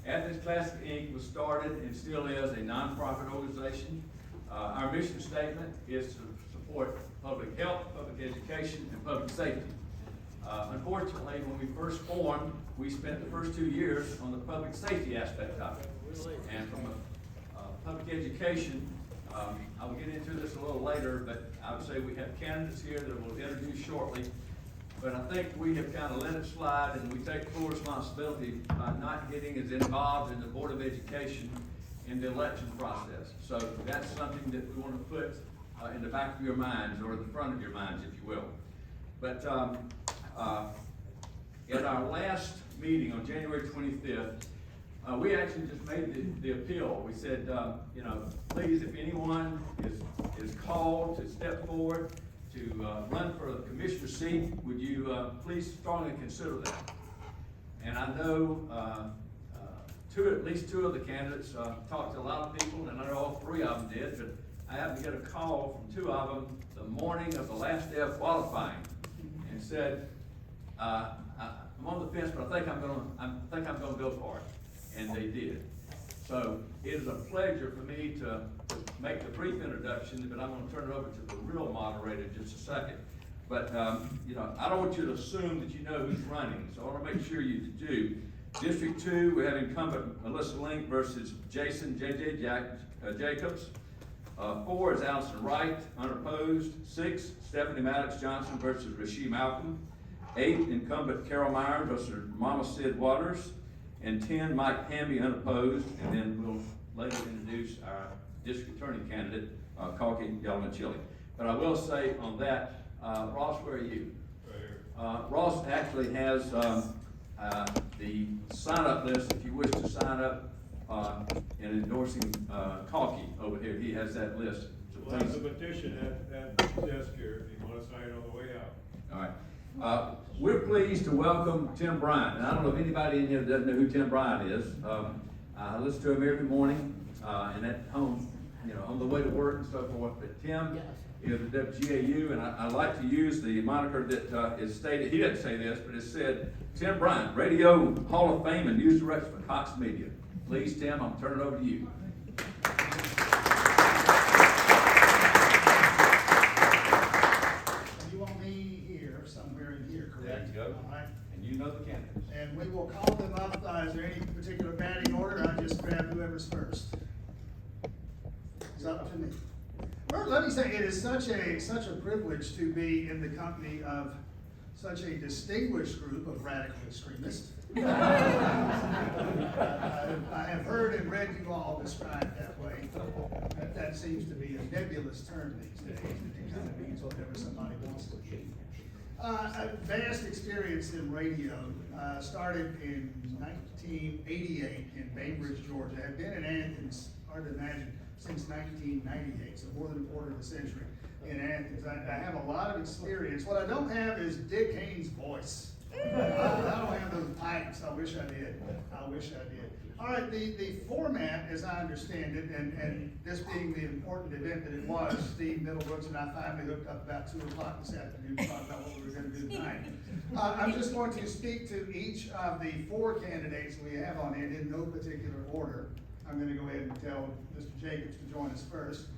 Athens Classic Inc. was started and still is a nonprofit organization. Our mission statement is to support public health, public education, and public safety. Unfortunately, when we first formed, we spent the first 2 years on the public safety aspect of it. And from a public education, I will get into this a little later, but I would say we have candidates here that we'll introduce shortly. But I think we have kind of let it slide, and we take full responsibility by not getting as involved in the Board of Education in the election process. So that's something that we want to put in the back of your minds, or the front of your minds, if you will. But at our last meeting on January 25th, we actually just made the appeal. We said, you know, please, if anyone is called to step forward to run for the commissioner seat, would you please strongly consider that? And I know at least two of the candidates talked to a lot of people, and I know all 3 of them did, but I happened to get a call from 2 of them the morning of the last day of qualifying, and said, I'm on the fence, but I think I'm gonna go for it. And they did. So it is a pleasure for me to make the brief introduction, but I'm going to turn it over to the real moderator in just a second. But you know, I don't want you to assume that you know who's running, so I want to make sure you do. District 2, we have incumbent Melissa Link versus Jason Jacobs. 4 is Allison Wright, unopposed. 6, Stephanie Maddox Johnson versus Rasheed Malcolm. 8, incumbent Carol Meyer versus Mama Sid Waters. And 10, Mike Hamby, unopposed. And then we'll later introduce our district attorney candidate, Kalki Yalamanchili. But I will say on that, Ross, where are you? Right here. Ross actually has the sign-up list if you wish to sign up in endorsing Kalki over here. He has that list. So Well, that's a petition at the desk here, if you want to sign it on the way out. all right. We're pleased to welcome Tim Bryant. And I don't know if anybody in here doesn't know who Tim Bryant is. I listen to him every morning and at home, you know, on the way to work and so forth. But Tim is the WGAU, and I like to use the moniker that is stated. He didn't say this, but it said, Tim Bryant, Radio Hall of Fame and News Director for Cox Media. Please, Tim, I'll turn it over to you. You want me here, somewhere in here, correct? There you go. All right. And you know the candidates. And we will call them up. Is there any particular batting order? I just grab whoever's first. It's up to me. Well, let me say, it is such a privilege to be in the company of such a distinguished group of radical extremists. I have heard and read you all described that way. That seems to be a nebulous term these days. It kind of means whatever somebody wants to be. A vast experience in radio. Started in 1988 in Bainbridge, Georgia. I've been in Athens, hard to imagine, since 1998, so more than a quarter of a century in Athens. I have a lot of experience. What I don't have is Dick Haynes' voice. I don't have those pipes. I wish I did. All right, the format, as I understand it, and this being the important event that it was, Steve Middlebrooks and I finally hooked up about 2 o'clock this afternoon to talk about what we were going to do tonight. I'm just going to speak to each of the 4 candidates we have on it in no particular order. I'm going to go ahead and tell Mr. Jacobs to join us first.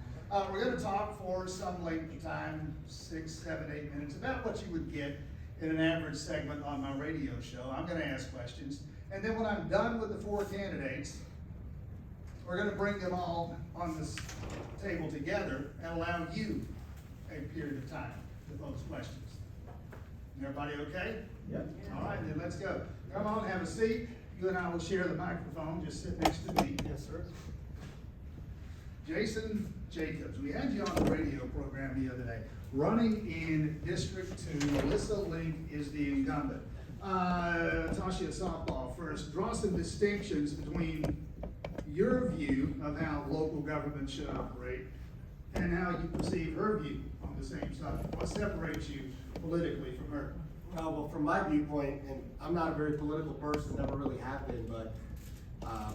We're going to talk for some length of time, 6, 7, 8 minutes, about what you would get in an average segment on my radio show. I'm going to ask questions. And then when I'm done with the 4 candidates, we're going to bring them all on this table together and allow you a period of time to pose questions. Everybody okay? Yep. All right, then let's go. Come on, have a seat. You and I will share the microphone. Just sit next to me. Yes, sir. Jason Jacobs, we had you on the radio program the other day. Running in District 2, Melissa Link is the incumbent. Tasha, softball first. Draw some distinctions between your view of how local government should operate and how you perceive her view on the same subject. What separates you politically from her? Well, from my viewpoint, and I'm not a very political person, never really have been, but I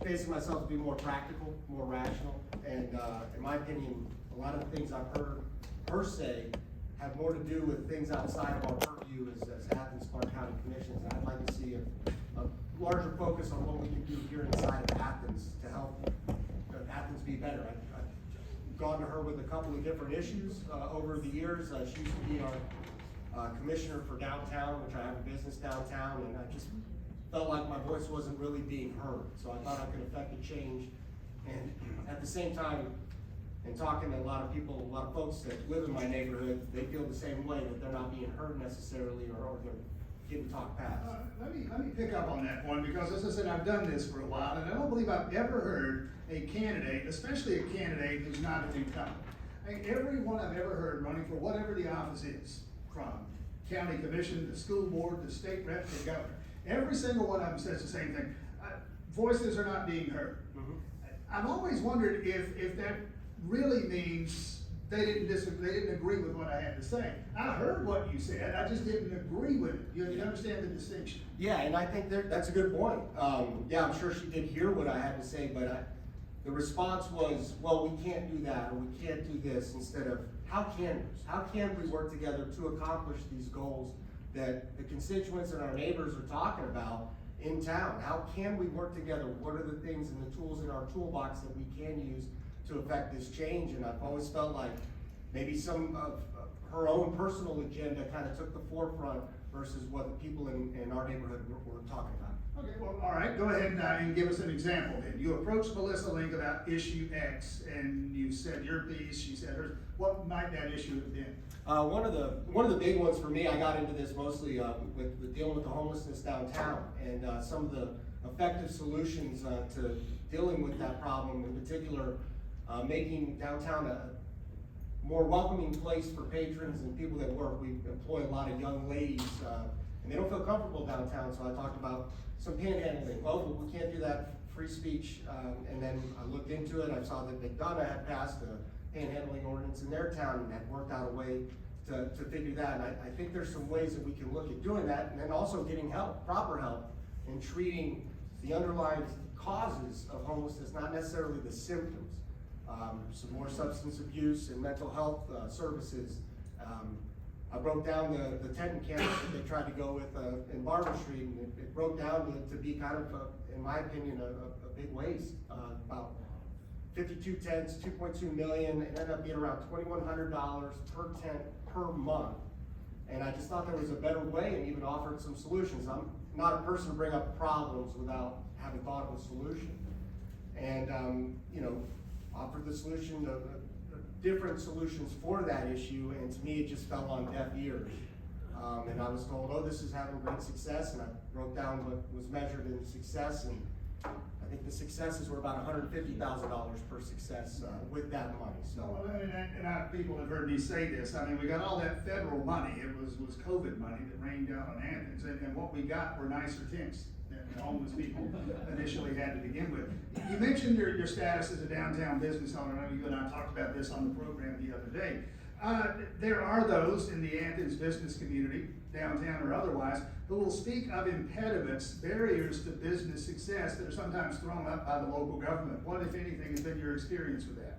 fancy myself to be more practical, more rational, and in my opinion, a lot of the things I've heard her say have more to do with things outside of our purview as Athens County Commissions. And I'd like to see a larger focus on what we can do here inside of Athens to help Athens be better. I've gone to her with a couple of different issues over the years. She used to be our commissioner for downtown, which I have a business downtown, and I just felt like my voice wasn't really being heard. So I thought I could affect a change. And at the same time, in talking to a lot of people, a lot of folks that live in my neighborhood, they feel the same way, that they're not being heard necessarily, or they're getting talked past. Let me pick up on that one, because as I said, I've done this for a while, and I don't believe I've ever heard a candidate, especially a candidate who's not an incumbent. I mean, everyone I've ever heard running for whatever the office is, from county commission, to school board, to state rep, to governor, every single one of them says the same thing. Voices are not being heard. Mhm. I've always wondered if that really means they didn't agree with what I had to say. I heard what you said, I just didn't agree with it. You understand the distinction? Yeah, and I think that's a good point. Yeah, I'm sure she did hear what I had to say, but the response was, well, we can't do that, or we can't do this, instead of, how can we work together to accomplish these goals that the constituents and our neighbors are talking about in town? How can we work together? What are the things and the tools in our toolbox that we can use to affect this change? And I've always felt like maybe some of her own personal agenda kind of took the forefront versus what the people in our neighborhood were talking about. Okay, well, all right, go ahead and give us an example then. You approached Melissa Link about issue X, and you said your piece, she said hers. What might that issue have been? One of the big ones for me, I got into this mostly with dealing with the homelessness downtown, and some of the effective solutions to dealing with that problem, in particular, making downtown a more welcoming place for patrons and people that work. We employ a lot of young ladies, and they don't feel comfortable downtown, so I talked about some panhandling. Well, we can't do that, free speech, and then I looked into it. I saw that McDonough had passed a panhandling ordinance in their town and had worked out a way to figure that. And I think there's some ways that we can look at doing that, and then also getting help, proper help, in treating the underlying causes of homelessness, not necessarily the symptoms. Some more substance abuse and mental health services. I broke down the tent encampment that they tried to go with in Barber Street, and it broke down to be kind of, in my opinion, a big waste. About 52 tents, 2.2 million, it ended up being around $2,100 per tent per month. And I just thought there was a better way, and even offered some solutions. I'm not a person to bring up problems without having thought of a solution. And, offered the solution, different solutions for that issue, and to me it just fell on deaf ears. And I was told, oh, this is having great success, and I wrote down what was measured in success, and I think the successes were about $150,000 per success with that money. So, People have heard me say this. I mean, we got all that federal money. It was COVID money that rained down on Athens, and what we got were nicer tents that the homeless people initially had to begin with. You mentioned your status as a downtown business owner. I know you and I talked about this on the program the other day. There are those in the Athens business community, downtown or otherwise, who will speak of impediments, barriers to business success that are sometimes thrown up by the local government. What, if anything, has been your experience with that?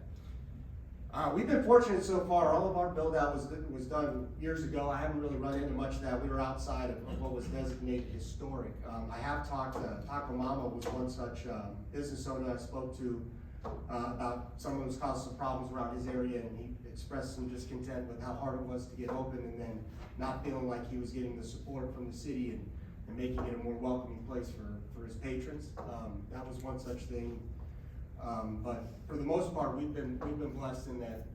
We've been fortunate so far. All of our build out was done years ago. I haven't really run into much of that. We were outside of what was designated historic. I have talked to Taco Mama was one such business owner I spoke to about someone who's caused some problems around his area, and he expressed some discontent with how hard it was to get open, and then not feeling like he was getting the support from the city and making it a more welcoming place for his patrons. That was one such thing. But for the most part, we've been blessed in that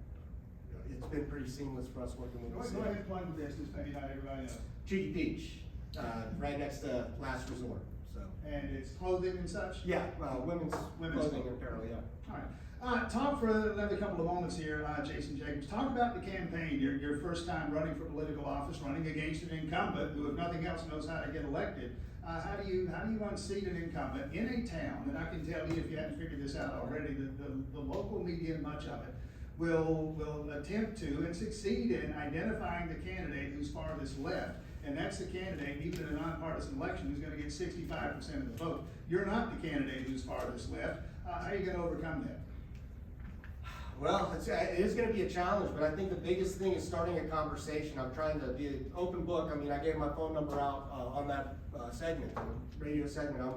it's been pretty seamless for us working with the city. Go ahead and plug the business, maybe not everybody knows. Cheeky Peach, right next to Last Resort. So. And it's clothing and such? Yeah, women's clothing and apparel, yeah. All right. Talk for another couple of moments here, Jason Jacobs. Talk about the campaign, your first time running for political office, running against an incumbent who, if nothing else, knows how to get elected. How do you unseat an incumbent in a town? And I can tell you, if you haven't figured this out already, the local media, much of it, will attempt to and succeed in identifying the candidate who's farthest left. And that's the candidate, even in a nonpartisan election, who's gonna get 65% of the vote. You're not the candidate who's farthest left. How are you gonna overcome that? Well, it is gonna be a challenge, but I think the biggest thing is starting a conversation. I'm trying to be an open book. I mean, I gave my phone number out, on that, segment, the radio segment. I'm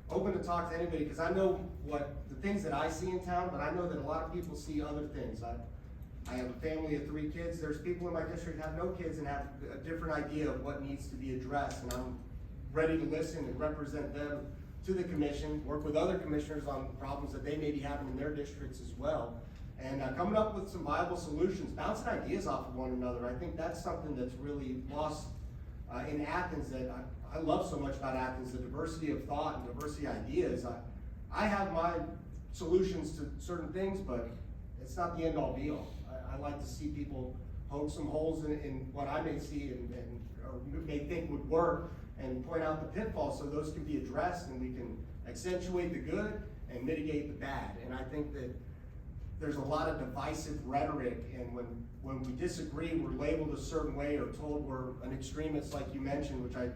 open to talk to anybody, because I know the things that I see in town, but I know that a lot of people see other things. I have a family of 3 kids. There's people in my district that have no kids and have a different idea of what needs to be addressed, and I'm ready to listen and represent them to the commission, work with other commissioners on problems that they may be having in their districts as well. And coming up with some viable solutions, bouncing ideas off of one another. I think that's something that's really lost in Athens, that I love so much about Athens, the diversity of thought and diversity of ideas. I have my solutions to certain things, but it's not the end all be all. I like to see people poke some holes in what I may see or may think would work, and point out the pitfalls so those can be addressed, and we can accentuate the good and mitigate the bad. And I think that there's a lot of divisive rhetoric, and when we disagree, we're labeled a certain way or told we're an extremist, like you mentioned, which I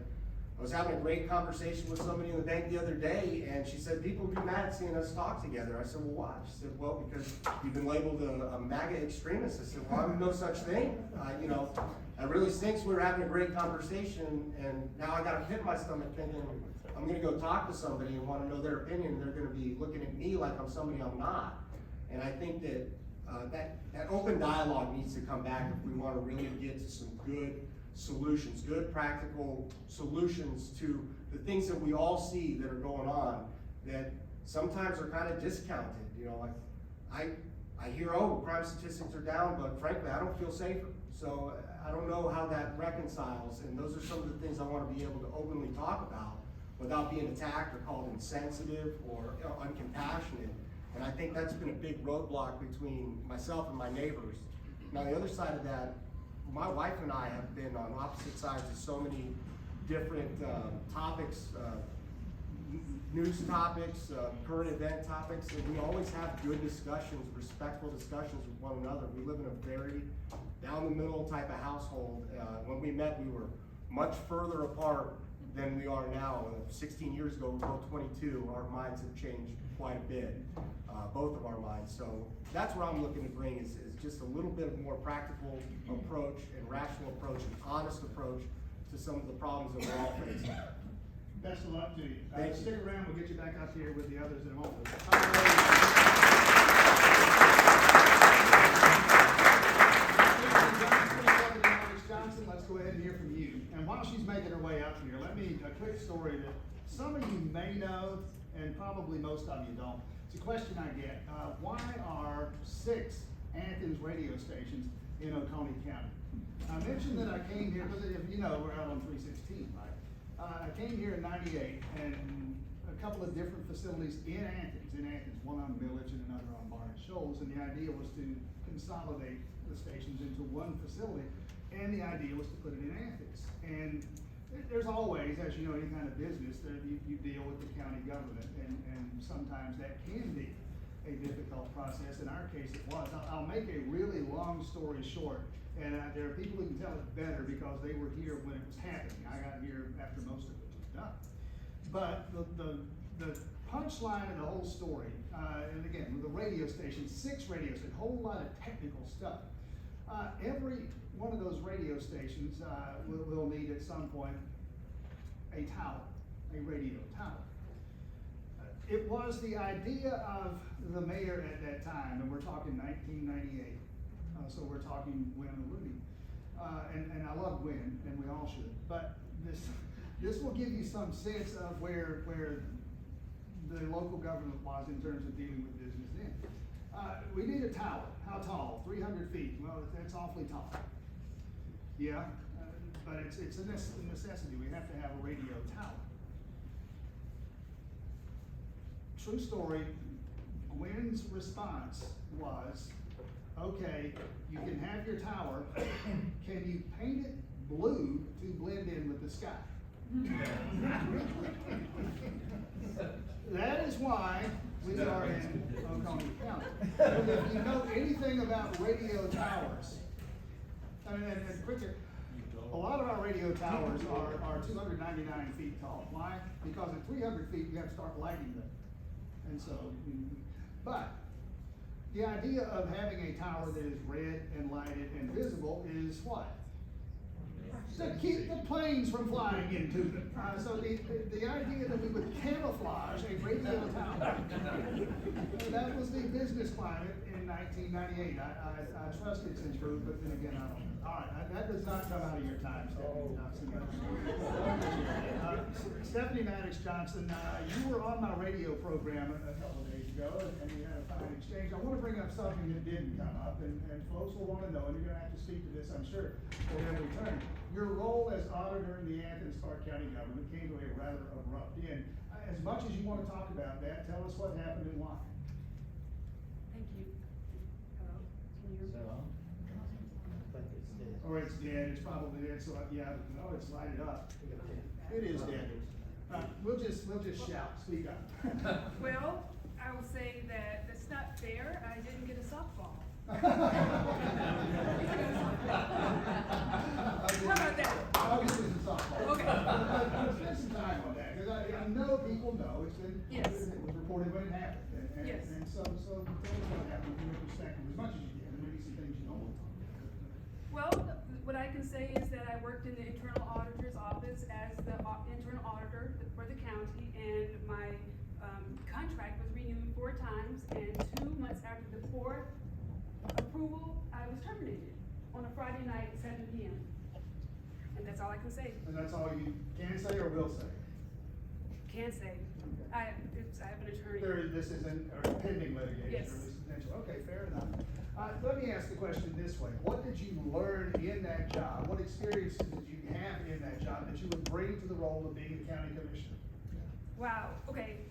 was having a great conversation with somebody in the bank the other day, and she said, people would be mad seeing us talk together. I said, well, why? She said, well, because you've been labeled a MAGA extremist. I said, well, I'm no such thing. It really stinks. We were having a great conversation, and now I got a pit in my stomach thinking, I'm gonna go talk to somebody and wanna know their opinion, and they're gonna be looking at me like I'm somebody I'm not. And I think that that open dialogue needs to come back if we wanna really get to some good solutions, good practical solutions to the things that we all see that are going on that sometimes are kind of discounted. Like I hear, oh, crime statistics are down, but frankly, I don't feel safer. So I don't know how that reconciles, and those are some of the things I want to be able to openly talk about without being attacked or called insensitive or uncompassionate. And I think that's been a big roadblock between myself and my neighbors. Now, the other side of that, my wife and I have been on opposite sides of so many different topics, news topics, current event topics, and we always have good discussions, respectful discussions with one another. We live in a very down the middle type of household. When we met, we were much further apart than we are now. 16 years ago, we were both 22. Our minds have changed quite a bit, both of our minds. So that's what I'm looking to bring is just a little bit more practical approach and rational approach and honest approach to some of the problems that we're all facing. Best of luck to you. Thank you. Stick around, we'll get you back up here with the others in a moment. Johnson, let's go ahead and hear from you. And while she's making her way up here, a quick story that some of you may know, and probably most of you don't. It's a question I get. Why are 6 Athens radio stations in Oconee County? I mentioned that I came here, because if you know, we're out on 316, right? I came here in '98, and a couple of different facilities in Athens, one on Village and another on Bryant Shoals, and the idea was to consolidate the stations into one facility, and the idea was to put it in Athens. And there's always, as you know, any kind of business, you deal with the county government, and sometimes that can be a difficult process. In our case, it was. I'll make a really long story short, and there are people who can tell it better because they were here when it was happening. I got here after most of it was done. But the punchline of the whole story, and again, with the radio station, 6 radio stations, a whole lot of technical stuff. Every one of those radio stations will need at some point a tower, a radio tower. It was the idea of the mayor at that time, and we're talking 1998. So we're talking Wynn and Rooney. And I love Wynn, and we all should. But this will give you some sense of where the local government was in terms of dealing with business then. We need a tower. How tall? 300 feet. Well, that's awfully tall. Yeah, but it's a necessity. We have to have a radio tower. True story, Gwen's response was, okay, you can have your tower. Can you paint it blue to blend in with the sky? That is why we are in Oconee County. And if you know anything about radio towers, and quicker, a lot of our radio towers are 299 feet tall. Why? Because at 300 feet, you have to start lighting them. And so, but The idea of having a tower that is red and lighted and visible is what? To keep the planes from flying into them. So the idea that we would camouflage a radio tower, that was the business climate in 1998. I trust it's improved, but then again, I don't know. All right, that does not come out of your time, Stephanie Johnson. Stephanie Maddox Johnson, you were on my radio program a couple of days ago, and we had a fine exchange. I want to bring up something that didn't come up, and folks will want to know, and you're going to have to speak to this, I'm sure, at every turn. Your role as auditor in the Athens Clarke County government came to a rather abrupt end. As much as you want to talk about that, tell us what happened and why. Thank you. Hello, can you hear me? Or it's dead, it's probably dead, so yeah, no, it's lighted up. It is dead. We'll just shout, speak up. Well, I will say that that's not fair. I didn't get a softball. How about that? I'll give you some softball. Okay. Spend some time on that, because I know people know, it's been, Yes. it was reported when it happened. And- Yes. And so tell us what happened from your perspective, as much as you can, and maybe some things you don't want to talk about. Well, what I can say is that I worked in the internal auditor's office as the internal auditor for the county, and my contract was renewed 4 times, and 2 months after the 4th approval, I was terminated on a Friday night at 7 p.m. And that's all I can say. And that's all you can say or will say? Can say. I have an attorney. This isn't a pending litigation, Yes. or this is potential, okay, fair enough. Let me ask the question this way, what did you learn in that job, what experiences did you have in that job that you would bring to the role of being a county commissioner? Wow, okay.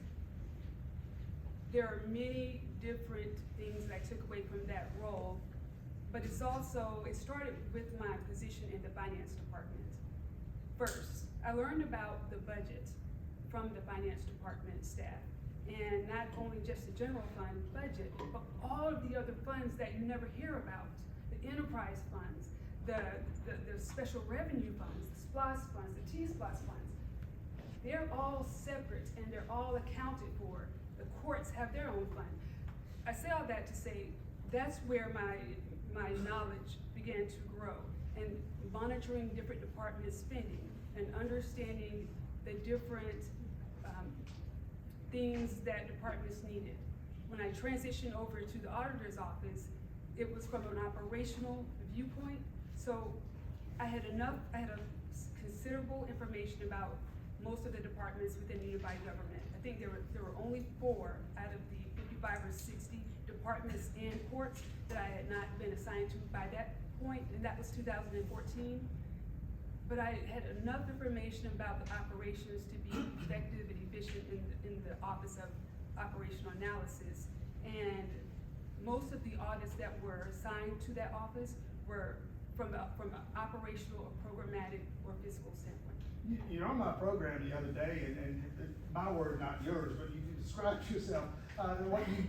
There are many different things that I took away from that role, but it started with my position in the finance department. First, I learned about the budget from the finance department staff, and not only just the general fund budget, but all of the other funds that you never hear about, the enterprise funds, the special revenue funds, the SPLOS funds, the T-SPLOS funds. They're all separate and they're all accounted for. The courts have their own fund. I say all that to say, that's where my knowledge began to grow, and monitoring different department spending and understanding the different things that departments needed. When I transitioned over to the auditor's office, it was from an operational viewpoint. So I had considerable information about most of the departments within the unified government. I think there were only 4 out of the 55 or 60 departments and courts that I had not been assigned to by that point, and that was 2014. But I had enough information about the operations to be effective and efficient in the Office of Operational Analysis. And most of the audits that were assigned to that office were from an operational or programmatic or fiscal standpoint. You're on my program the other day, and my word, not yours, but you described yourself.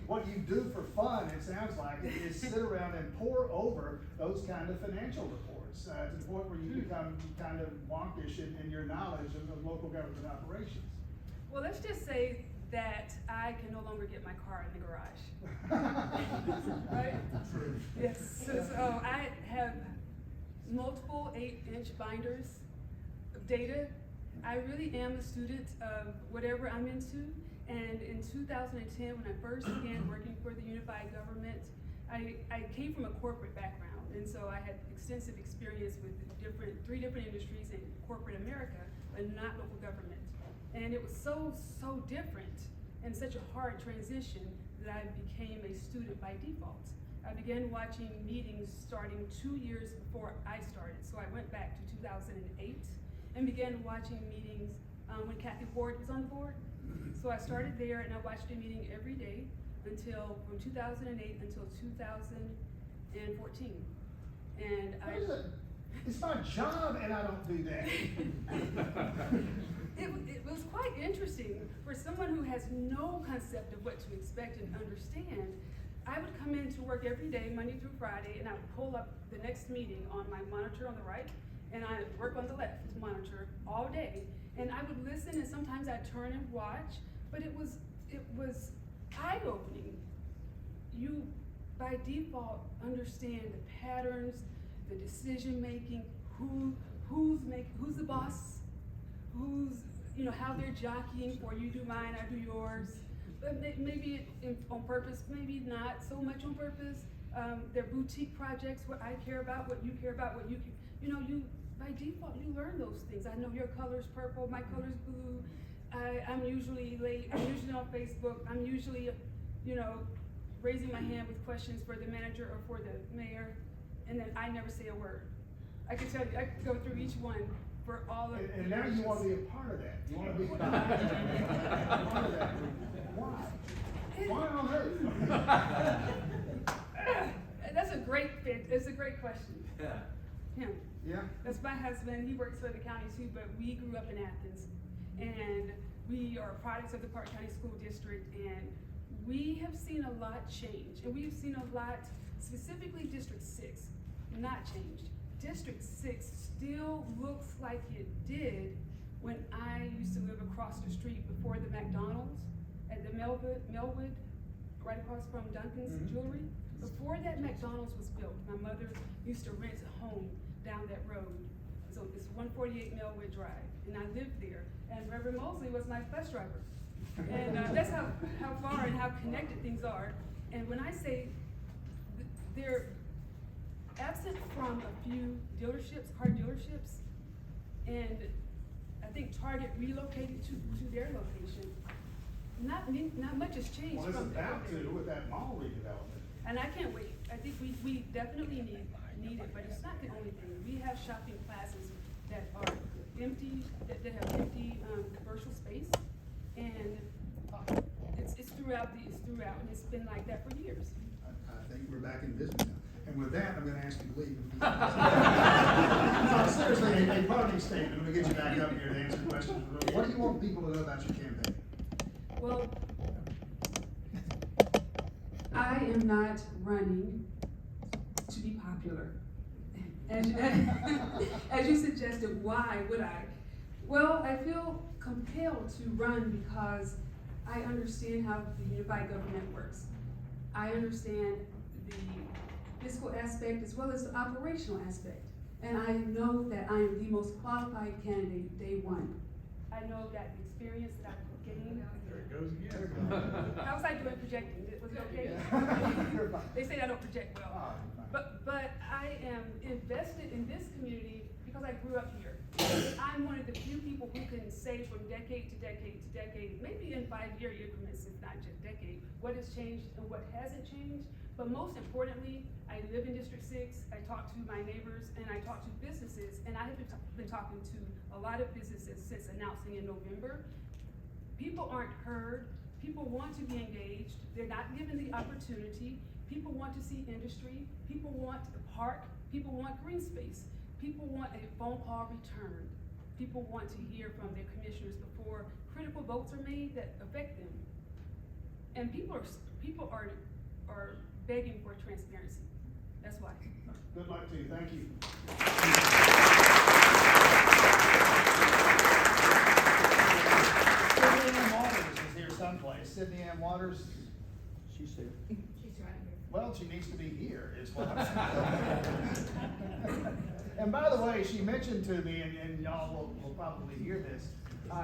What you do for fun, it sounds like, is sit around and pore over those kind of financial reports to the point where you become kind of wonkish in your knowledge of local government operations. Well, let's just say that I can no longer get my car in the garage. Right? True. Yes. So I have multiple 8-inch binders of data. I really am a student of whatever I'm into. And in 2010, when I first began working for the unified government, I came from a corporate background. And so I had extensive experience with 3 different industries in corporate America, but not local government. And it was so different and such a hard transition that I became a student by default. I began watching meetings starting 2 years before I started. So I went back to 2008 and began watching meetings when Kathy Ward was on the board. So I started there and I watched a meeting every day from 2008 until 2014. And It's my job and I don't do that. It was quite interesting for someone who has no concept of what to expect and understand. I would come into work every day, Monday through Friday, and I would pull up the next meeting on my monitor on the right, and I would work on the left monitor all day. And I would listen, and sometimes I'd turn and watch, but it was eye-opening. by default understand the patterns, the decision making, who's the boss, how they're jockeying for you do mine, I do yours. But maybe on purpose, maybe not so much on purpose. They're boutique projects, what I care about, what you care about, by default, you learn those things. I know your color's purple, my color's blue. I'm usually late, I'm usually on Facebook, I'm usually, raising my hand with questions for the manager or for the mayor, and then I never say a word. I can tell you, I can go through each one for all of the. And now you want to be a part of that. You want to be part of that. Why? Why on earth? That's a great fit. It's a great question. Yeah. Him. Yeah. That's my husband. He works for the county too, but we grew up in Athens, and we are products of the Park County School District, and we have seen a lot change, and we've seen a lot, specifically District 6, not changed. District 6 still looks like it did when I used to live across the street before the McDonald's at the Melwood, right across from Duncan's Jewelry. Before that McDonald's was built, my mother used to rent a home down that road. So it's 148 Melwood Drive, and I lived there, and Reverend Mosley was my bus driver. And that's how far and how connected things are. And when I say they're absent from a few dealerships, car dealerships, and I think Target relocated to their location. Not much has changed Well, it's from about there. to with that mall redevelopment. And I can't wait. I think we definitely need it, but it's not the only thing. We have shopping plazas that are empty, that have empty commercial space, and it's throughout, and it's been like that for years. I think we're back in business now. And with that, I'm gonna ask you to leave. Seriously, a parting statement. I'm gonna get you back up here to answer questions. What do you want people to know about your campaign? Well, I am not running to be popular. As you suggested, why would I? Well, I feel compelled to run because I understand how the unified government works. I understand the fiscal aspect as well as the operational aspect. And I know that I am the most qualified candidate day one. I know that the experience that I've gained. There it goes again. How was I doing projecting? Was it okay? They say I don't project well. But I am invested in this community because I grew up here. I'm one of the few people who can say from decade to decade to decade, maybe in 5-year increments, if not just decade, what has changed and what hasn't changed. But most importantly, I live in District 6, I talk to my neighbors, and I talk to businesses, and I have been talking to a lot of businesses since announcing in November. People aren't heard, people want to be engaged, they're not given the opportunity, people want to see industry, people want the park, people want green space, people want a phone call returned, people want to hear from their commissioners before critical votes are made that affect them. And people are begging for transparency. That's why. Good luck to you. Thank you. Sidney Ann Waters is here someplace. Sidney Ann Waters. She's here. She's right here. Well, she needs to be here, is what I'm saying. And by the way, she mentioned to me, and y'all will probably hear this,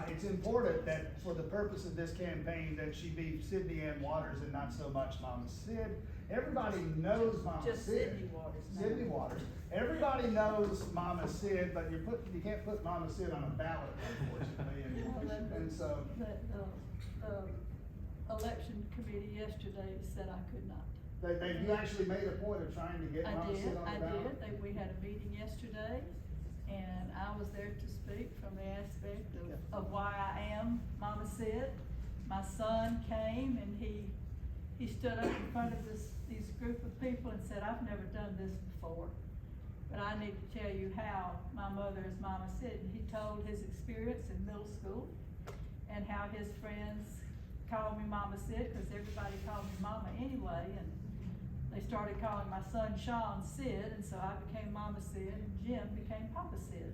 it's important that for the purpose of this campaign that she be Sidney Ann Waters and not so much Mama Sid. Everybody knows Mama Just Sid. Sidney Waters. Sidney Waters. Everybody knows Mama Sid, but you can't put Mama Sid on a ballot, unfortunately. And so. The election committee yesterday said I could not. You actually made a point of trying to get Mama Sid on the ballot? I did. We had a meeting yesterday, and I was there to speak from the aspect of why I am Mama Sid. My son came and he stood up in front of these group of people and said, I've never done this before, but I need to tell you how my mother is Mama Sid. And he told his experience in middle school and how his friends called me Mama Sid because everybody called me Mama anyway, and they started calling my son Sean Sid, and so I became Mama Sid, and Jim became Papa Sid.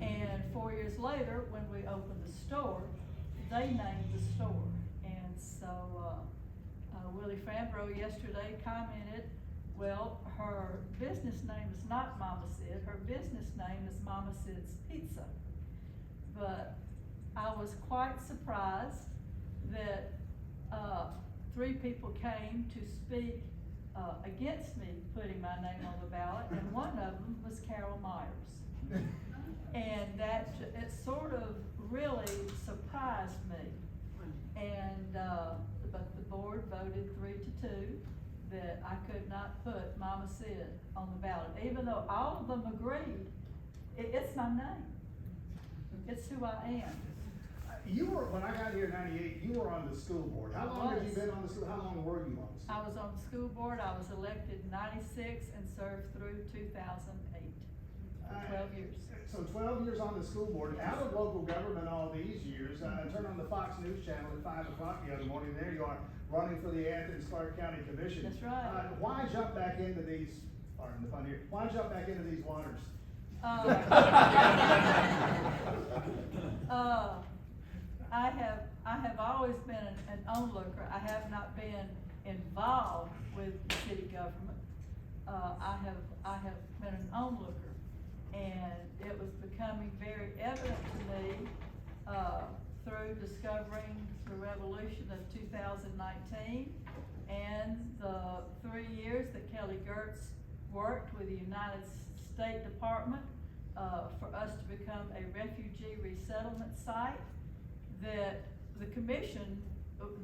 And 4 years later, when we opened the store, they named the store, and so Willie Fambro yesterday commented, well, her business name is not Mama Sid, her business name is Mama Sid's Pizza. But I was quite surprised that, 3 people came to speak, against me putting my name on the ballot, and one of them was Carol Myers. And that, it sort of really surprised me. And, but the board voted 3-2 that I could not put Mama Sid on the ballot, even though all of them agreed, it's my name. It's who I am. You were, when I got here in '98, you were on the school board. How long have you been on the school, how long were you on the school? I was on the school board, I was elected in '96 and served through 2008, 12 years. So 12 years on the school board, out of local government all these years. I turned on the Fox News channel at 5 o'clock the other morning, there you are, running for the Athens Clark County Commission. That's right. Why jump back into these, pardon the pun here, why jump back into these waters? I have always been an onlooker. I have not been involved with city government. I have been an onlooker, and it was becoming very evident to me through discovering the revolution of 2019 and the 3 years that Kelly Gertz worked with the United States Department for us to become a refugee resettlement site, that the commission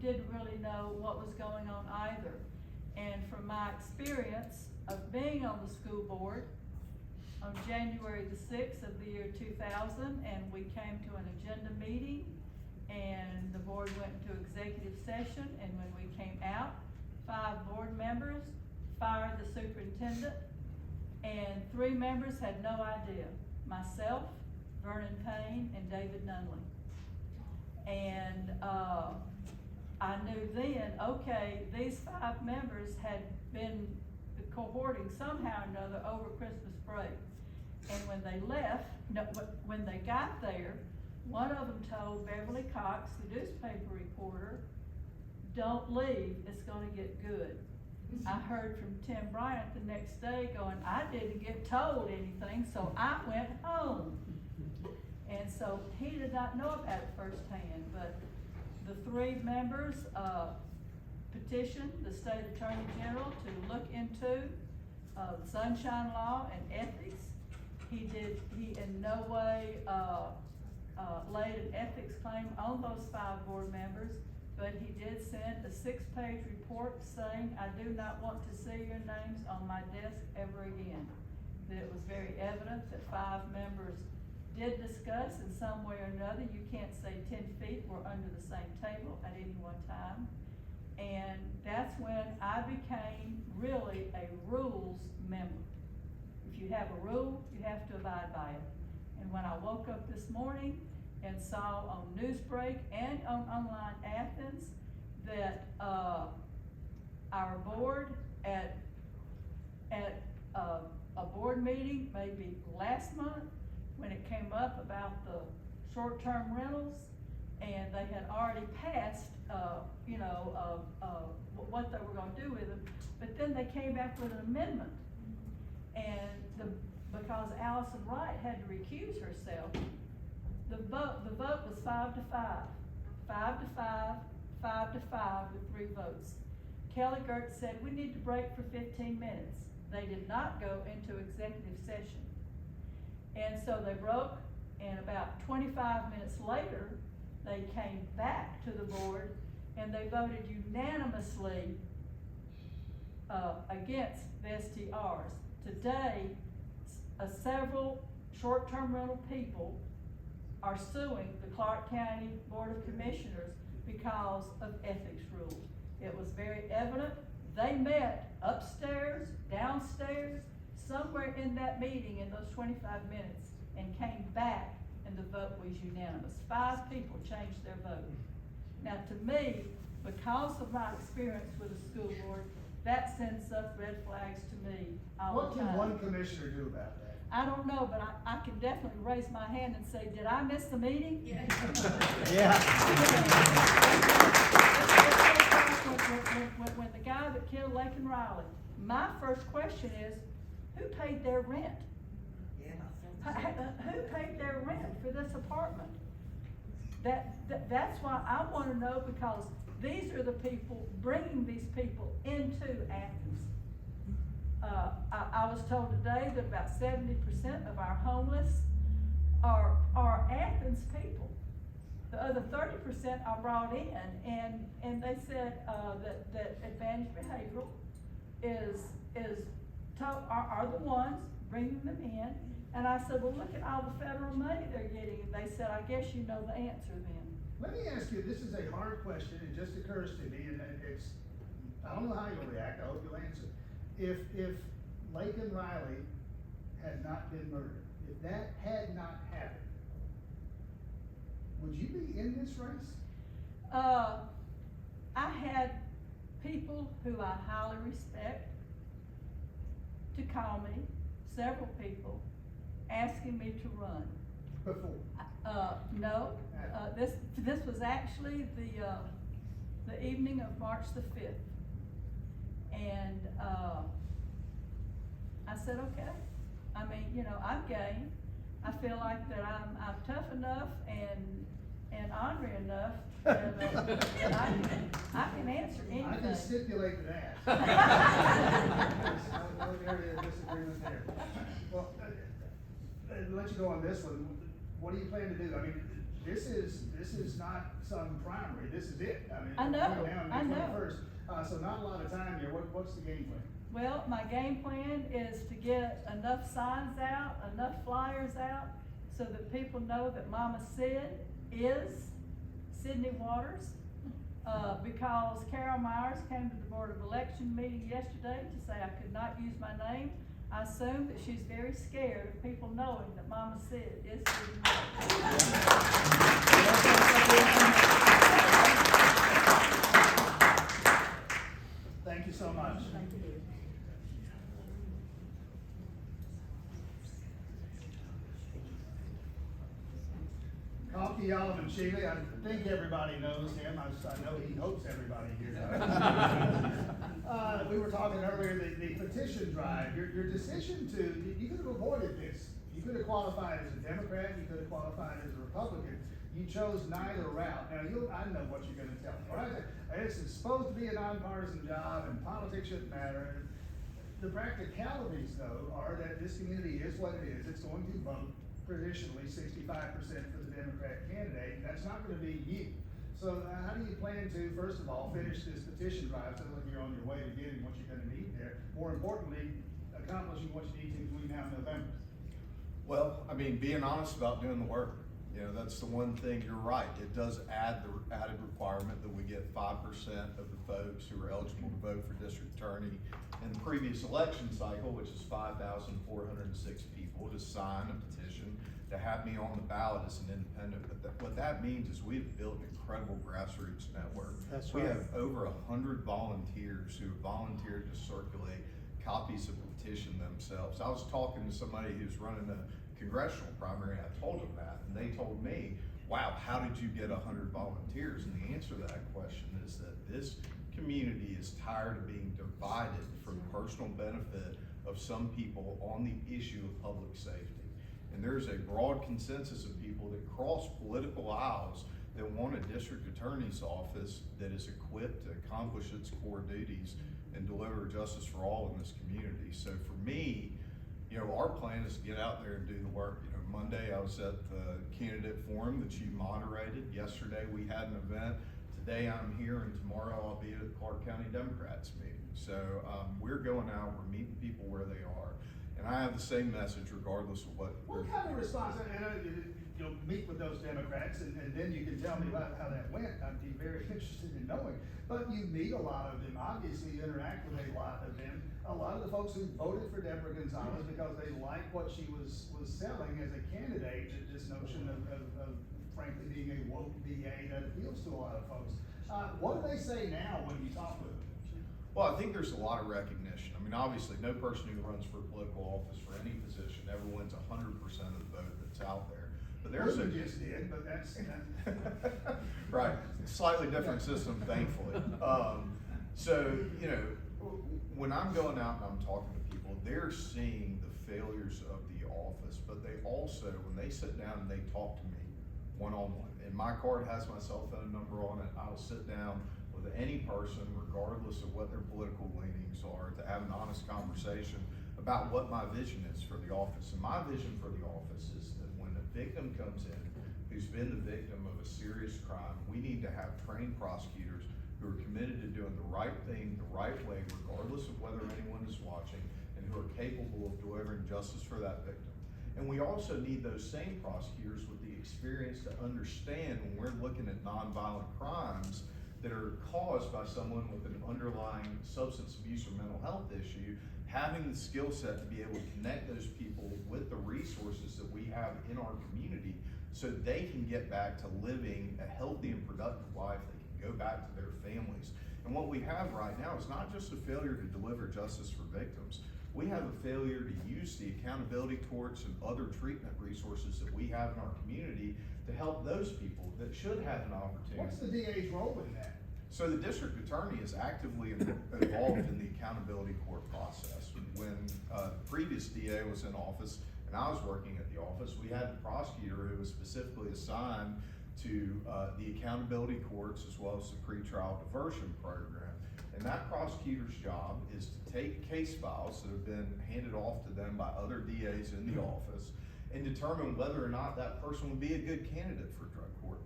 didn't really know what was going on either. And from my experience of being on the school board, on January the 6th of the year 2000, and we came to an agenda meeting, and the board went into executive session, and when we came out, 5 board members fired the superintendent, and 3 members had no idea. Myself, Vernon Payne, and David Nunley. And I knew then, okay, these 5 members had been cohorting somehow or another over Christmas break. And when they left, when they got there, one of them told Beverly Cox, the newspaper reporter, don't leave, it's gonna get good. I heard from Tim Bryant the next day going, I didn't get told anything, so I went home. And so he did not know about it firsthand, but the 3 members petitioned the state attorney general to look into the sunshine law and ethics. He in no way laid an ethics claim on those 5 board members, but he did send a 6-page report saying, I do not want to see your names on my desk ever again. That it was very evident that 5 members did discuss in some way or another. You can't say 10 feet were under the same table at any one time. And that's when I became really a rules member. If you have a rule, you have to abide by it. And when I woke up this morning and saw on Newsbreak and on Online Athens that our board at a board meeting maybe last month, when it came up about the short-term rentals, and they had already passed, what they were gonna do with them, but then they came back with an amendment. And because Allison Wright had to recuse herself, the vote was 5-5. 5-5, 5-5 with 3 votes. Kelly Gertz said, we need to break for 15 minutes. They did not go into executive session. And so they broke, and about 25 minutes later, they came back to the board and they voted unanimously against the STRs. Today, several short-term rental people are suing the Clark County Board of Commissioners because of ethics rules. It was very evident. They met upstairs, downstairs, somewhere in that meeting in those 25 minutes, and came back, and the vote was unanimous. 5 people changed their vote. Now, to me, because of my experience with the school board, that sends up red flags to me all What the can time. one commissioner do about that? I don't know, but I can definitely raise my hand and say, did I miss the meeting? Yeah. When Lake and Riley. My first question is, who paid their rent? Who paid their rent for this apartment? That's why I wanna know, because these are the people, bringing these people into Athens. I was told today that about 70% of our homeless are Athens people. The other 30% are brought in, and they said, that Advantage Behavioral are the ones bringing them in. And I said, well, look at all the federal money they're getting, and they said, I guess you know the answer then. Let me ask you, this is a hard question, it just occurs to me, and it's, I don't know how you'll react, I hope you'll answer. If Lake and Riley had not been murdered, if that had not happened, would you be in this race? I had people who I highly respect to call me, several people, asking me to run. Before? No, this was actually the evening of March the 5th. And, I said, okay. I mean, you know, I'm game. I feel like that I'm tough enough and ornery enough that I can answer anything. I can stipulate to that. No area of disagreement there. Well, let you go on this one. What do you plan to do? I mean, this is not some primary, this is it. I mean, I know, we're down I May know. 21st, so not a lot of time here. What's the game plan? Well, my game plan is to get enough signs out, enough flyers out, so that people know that Mama Sid is Sidney Waters. Because Carol Myers came to the Board of Election meeting yesterday to say I could not use my name, I assume that she's very scared of people knowing that Mama Sid is Sidney Waters. Thank you so much. Thank you. Kalki Yalamanchili, I think everybody knows him, I know he hopes everybody here does. We were talking earlier, the petition drive, your decision you could have avoided this. You could have qualified as a Democrat, you could have qualified as a Republican. You chose neither route. Now, I know what you're gonna tell me, all right? This is supposed to be a nonpartisan job and politics shouldn't matter. The practicalities, though, are that this community is what it is. It's going to vote traditionally 65% for the Democrat candidate, and that's not gonna be you. So how do you plan to, first of all, finish this petition drive, so that you're on your way to getting what you're gonna need there? More importantly, accomplishing what you need to between now and November. Well, I mean, being honest about doing the work. You know, that's the one thing, you're right, it does add the added requirement that we get 5% of the folks who are eligible to vote for district attorney in the previous election cycle, which is 5,406 people, to sign a petition to have me on the ballot as an independent. But what that means is we've built an incredible grassroots network. That's We right. have over 100 volunteers who have volunteered to circulate copies of the petition themselves. I was talking to somebody who's running a congressional primary, and I told them that, and they told me, wow, how did you get 100 volunteers? And the answer to that question is that this community is tired of being divided for the personal benefit of some people on the issue of public safety. And there's a broad consensus of people that cross political aisles that want a district attorney's office that is equipped to accomplish its core duties and deliver justice for all in this community. So for me, you know, our plan is to get out there and do the work. You know, Monday I was at the candidate forum that you moderated. Yesterday we had an event. Today I'm here, and tomorrow I'll be at the Clark County Democrats meeting. So we're going out, we're meeting people where they are. And I have the same message regardless of what. What kind of response, and you'll meet with those Democrats, and then you can tell me about how that went. I'd be very interested in knowing. But you meet a lot of them, obviously you interact with a lot of them. A lot of the folks who voted for Deborah Gonzalez because they liked what she was selling as a candidate, this notion of frankly being a woke BA that appeals to a lot of folks. What do they say now when you talk with them? Well, I think there's a lot of recognition. I mean, obviously, no person who runs for political office for any position ever wins 100% of the vote that's out there. But there's Women just did, but that's right, slightly different system, thankfully. So, you know, when I'm going out and I'm talking to people, they're seeing the failures of the office, but they also, when they sit down and they talk to me one-on-one, and my card has my cell phone number on it, I'll sit down with any person, regardless of what their political leanings are, to have an honest conversation about what my vision is for the office. And my vision for the office is that when a victim comes in who's been the victim of a serious crime, we need to have trained prosecutors who are committed to doing the right thing the right way, regardless of whether anyone is watching, and who are capable of delivering justice for that victim. And we also need those same prosecutors with the experience to understand when we're looking at nonviolent crimes that are caused by someone with an underlying substance abuse or mental health issue, having the skill set to be able to connect those people with the resources that we have in our community so they can get back to living a healthy and productive life. They can go back to their families. And what we have right now is not just a failure to deliver justice for victims. We have a failure to use the accountability courts and other treatment resources that we have in our community to help those people that should have an opportunity. What's the DA's role in that? So the district attorney is actively involved in the accountability court process. When the previous DA was in office and I was working at the office, we had the prosecutor who was specifically assigned to the accountability courts as well as the pretrial diversion program. And that prosecutor's job is to take case files that have been handed off to them by other DAs in the office and determine whether or not that person would be a good candidate for drug court,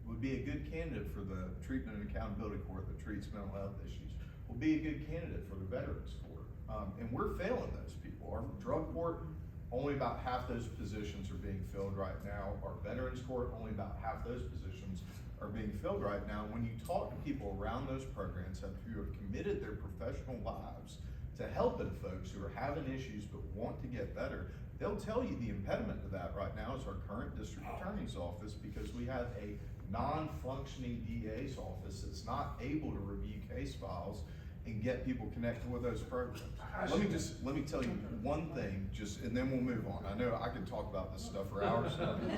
would be a good candidate for the treatment and accountability court that treats mental health issues, will be a good candidate for the veterans court. And we're failing those people. Our drug court, only about half those positions are being filled right now. Our veterans court, only about half those positions are being filled right now. When you talk to people around those programs who have committed their professional lives to helping folks who are having issues but want to get better, they'll tell you the impediment to that right now is our current district attorney's office, because we have a non-functioning DA's office that's not able to review case files and get people connected with those programs. Let me tell you one thing, and then we'll move on. I know I can talk about this stuff for hours.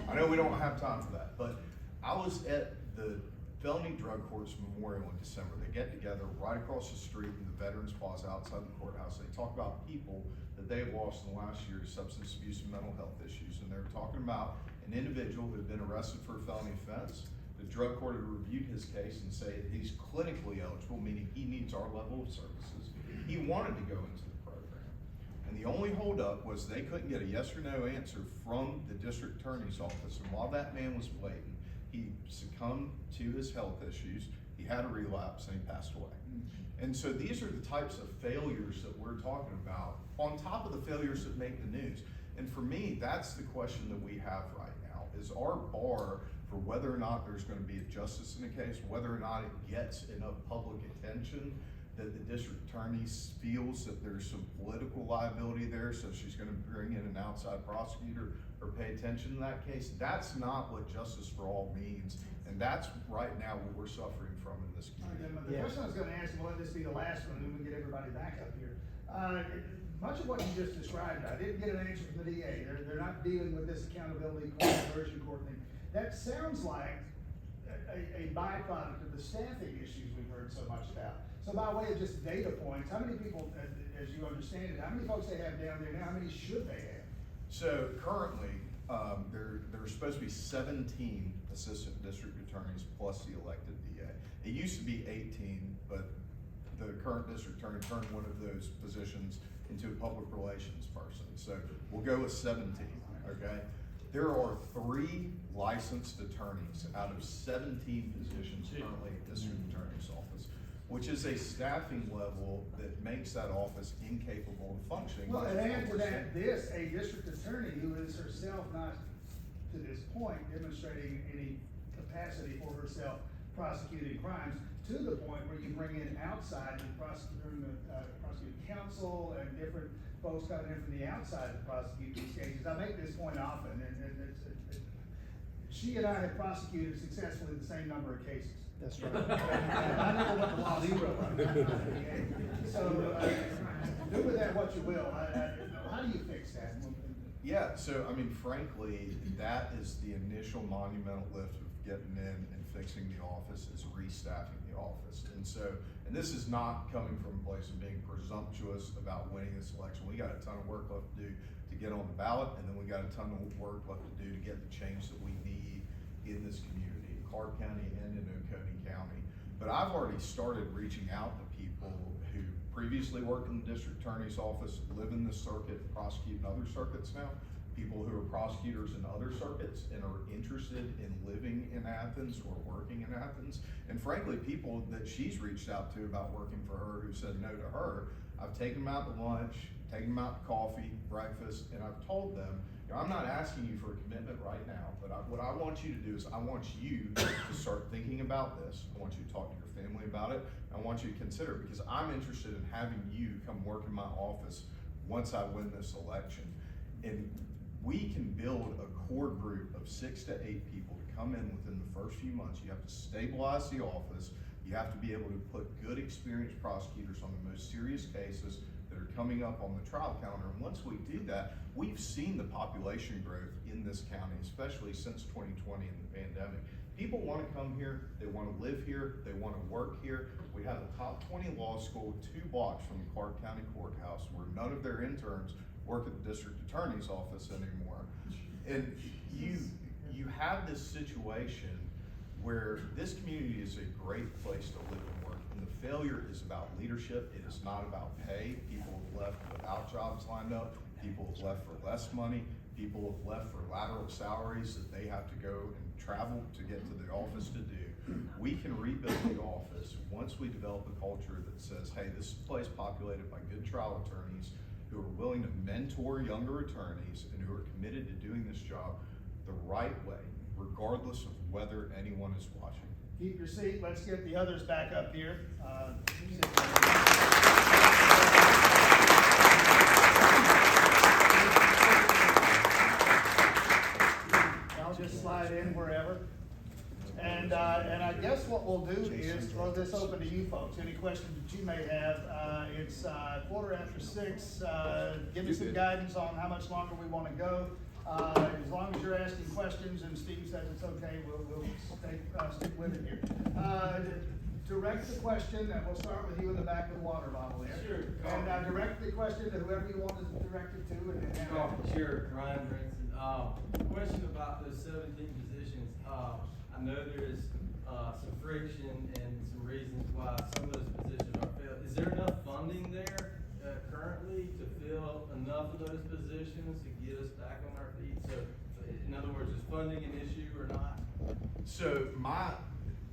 I know we don't have time for that, but I was at the Felony Drug Courts Memorial in December. They get together right across the street in the Veterans Plaza outside the courthouse. They talk about people that they've lost in the last year to substance abuse and mental health issues. And they're talking about an individual who had been arrested for a felony offense. The drug court had reviewed his case and said he's clinically eligible, meaning he needs our level of services. He wanted to go into the program. And the only holdup was they couldn't get a yes or no answer from the district attorney's office. And while that man was waiting, he succumbed to his health issues, he had a relapse, and he passed away. And so these are the types of failures that we're talking about, on top of the failures that make the news. And for me, that's the question that we have right now, is our bar for whether or not there's going to be a justice in the case, whether or not it gets enough public attention that the district attorney feels that there's some political liability there, so she's going to bring in an outside prosecutor or pay attention to that case. That's not what justice for all means, and that's right now what we're suffering from in this community. The question I was gonna ask, and we'll let this be the last one, and then we can get everybody back up here. Much of what you just described, I didn't get an answer from the DA. They're not dealing with this accountability court, diversion court thing. That sounds like a byproduct of the staffing issues we've heard so much about. So by way of just data points, how many people, as you understand it, how many folks they have down there now, how many should they have? So currently, there are supposed to be 17 assistant district attorneys plus the elected DA. It used to be 18, but the current district attorney turned one of those positions into a public relations person. So we'll go with 17, okay? There are 3 licensed attorneys out of 17 positions currently at district attorney's office, which is a staffing level that makes that office incapable of functioning. Well, and add to that, a district attorney who is herself not, to this point, demonstrating any capacity for herself prosecuting crimes, to the point where you bring in outside the prosecuting counsel and different folks coming in from the outside to prosecute these cases. I make this point often, and she and I have prosecuted successfully the same number of cases. That's right. I never went to law zero. So, do with that what you will. How do you fix that? Yeah, so I mean, frankly, that is the initial monumental lift of getting in and fixing the office, is restaffing the office. And so And this is not coming from a place of being presumptuous about winning this election. We got a ton of work left to do to get on the ballot, and then we got a ton of work left to do to get the change that we need in this community, in Clark County and in Oconee County. But I've already started reaching out to people who previously worked in the district attorney's office, live in this circuit, prosecute in other circuits now, people who are prosecutors in other circuits and are interested in living in Athens or working in Athens. And frankly, people that she's reached out to about working for her who said no to her, I've taken them out to lunch, taken them out to coffee, breakfast, and I've told them, you know, I'm not asking you for a commitment right now, but what I want you to do is I want you to start thinking about this. I want you to talk to your family about it. I want you to consider it because I'm interested in having you come work in my office once I win this election. And we can build a core group of 6 to 8 people to come in within the first few months. You have to stabilize the office. You have to be able to put good experienced prosecutors on the most serious cases that are coming up on the trial calendar. And once we do that, we've seen the population growth in this county, especially since 2020 and the pandemic. People want to come here, they want to live here, they want to work here. We have a top 20 law school 2 blocks from the Clark County Courthouse where none of their interns work at the district attorney's office anymore. And you have this situation where this community is a great place to live and work. And the failure is about leadership. It is not about pay. People have left without jobs lined up. People have left for less money. People have left for lateral salaries that they have to go and travel to get to the office to do. We can rebuild the office once we develop a culture that says, hey, this is a place populated by good trial attorneys who are willing to mentor younger attorneys and who are committed to doing this job the right way, regardless of whether anyone is watching. Keep your seat. Let's get the others back up here. I'll just slide in wherever. And I guess what we'll do is throw this open to you folks. Any questions that you may have? It's 6:15. Give me some guidance on how much longer we want to go. As long as you're asking questions and Steve says it's okay, we'll stick with it here. Direct the question, and we'll start with you in the back of the water bottle there. Sure. And direct the question to whoever you want to direct it to. And then Sure, Ryan Brinson. Question about those 17 positions. I know there's some friction and some reasons why some of those positions are filled. Is there enough funding there currently to fill enough of those positions to get us back on our feet? So in other words, is funding an issue or not? So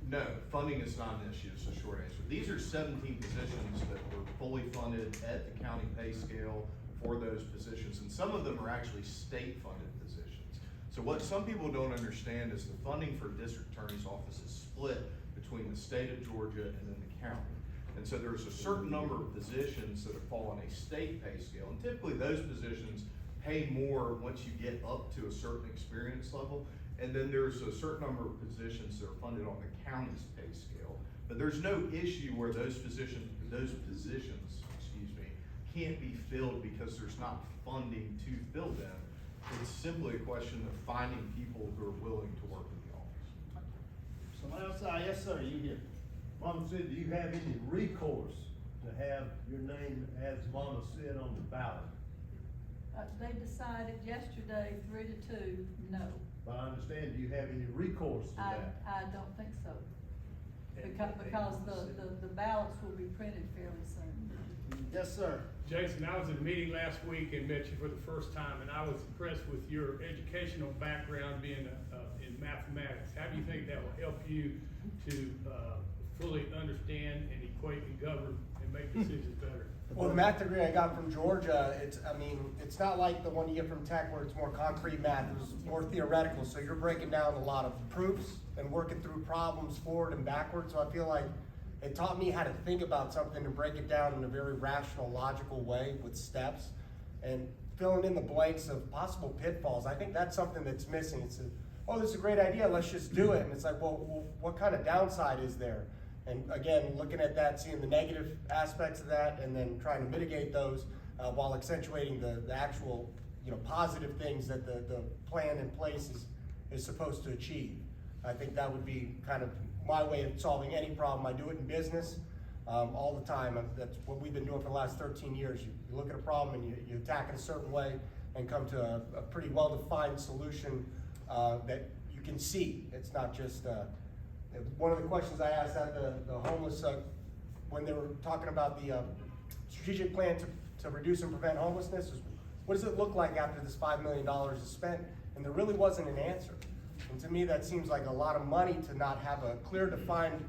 no, funding is not an issue, is the short answer. These are 17 positions that were fully funded at the county pay scale for those positions, and some of them are actually state-funded positions. So what some people don't understand is the funding for district attorney's office is split between the state of Georgia and then the county. And so there's a certain number of positions that fall on a state pay scale, and typically those positions pay more once you get up to a certain experience level. And then there's a certain number of positions that are funded on the county's pay scale. But there's no issue where those positions, can't be filled because there's not funding to fill them. It's simply a question of finding people who are willing to work in the office. someone else, yes sir, you here. Mama said, do you have any recourse to have your name as Mama said on the ballot? They decided yesterday 3-2, no. But I understand, do you have any recourse to that? I don't think so. Because the ballots will be printed fairly soon. Yes, sir. Jason, I was at a meeting last week and met you for the first time, and I was impressed with your educational background being in mathematics. How do you think that will help you to fully understand and equate and govern and make decisions better? Well, the math degree I got from Georgia, it's not like the one you get from Tech where it's more concrete math, it was more theoretical. So you're breaking down a lot of proofs and working through problems forward and backwards. So I feel like it taught me how to think about something and break it down in a very rational, logical way with steps and filling in the blanks of possible pitfalls. I think that's something that's missing. It's this is a great idea, let's just do it. And it's like, well, what kind of downside is there? And again, looking at that, seeing the negative aspects of that, and then trying to mitigate those while accentuating the actual, positive things that the plan in place is supposed to achieve. I think that would be kind of my way of solving any problem. I do it in business. all the time. That's what we've been doing for the last 13 years. You look at a problem and you attack it a certain way and come to a pretty well-defined solution that you can see. It's not just, one of the questions I asked at the homeless, when they were talking about the strategic plan to reduce and prevent homelessness, is what does it look like after this $5 million is spent? And there really wasn't an answer. And to me, that seems like a lot of money to not have a clear, defined,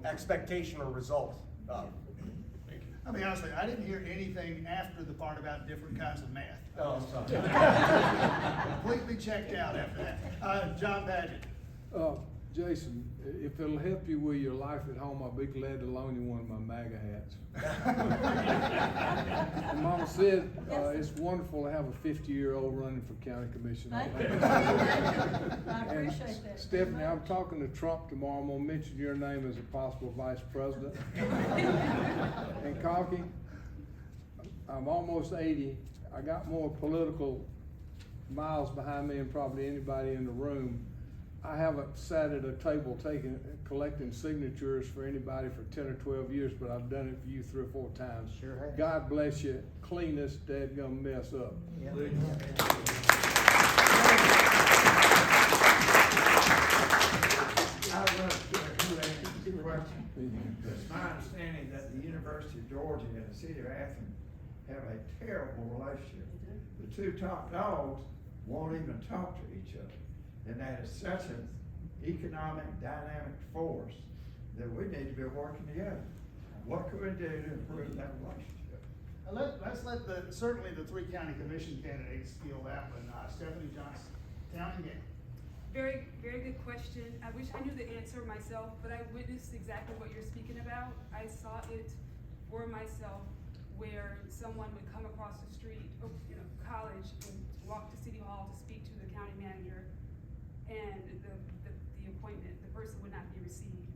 expectation or result. I'll be honest with you, I didn't hear anything after the part about different kinds of math. Oh, I'm sorry. Completely checked out after that. John Padgett. Jason, if it'll help you with your life at home, I'll be glad to loan you one of my MAGA hats. And Mama said, it's wonderful to have a 50-year-old running for county commission. Thank you. I appreciate that. Stephanie, I'm talking to Trump tomorrow. I'm gonna mention your name as a possible vice president. And Kalki, I'm almost 80. I got more political miles behind me than probably anybody in the room. I haven't sat at a table collecting signatures for anybody for 10 or 12 years, but I've done it for you 3 or 4 times. Sure have. God bless you. Clean this dadgum mess up. Yeah. I would love to answer the question. It's my understanding that the University of Georgia and the city of Athens have a terrible relationship. The two top dogs won't even talk to each other. And that is such an economic dynamic force that we need to be working together. What could we do to improve that relationship? Let's let certainly the 3 county commission candidates field that one. Stephanie Johnson, Town and Game. Very, very good question. I wish I knew the answer myself, but I witnessed exactly what you're speaking about. I saw it for myself where someone would come across the street, college, and walk to City Hall to speak to the county manager, and the appointment, the person would not be received.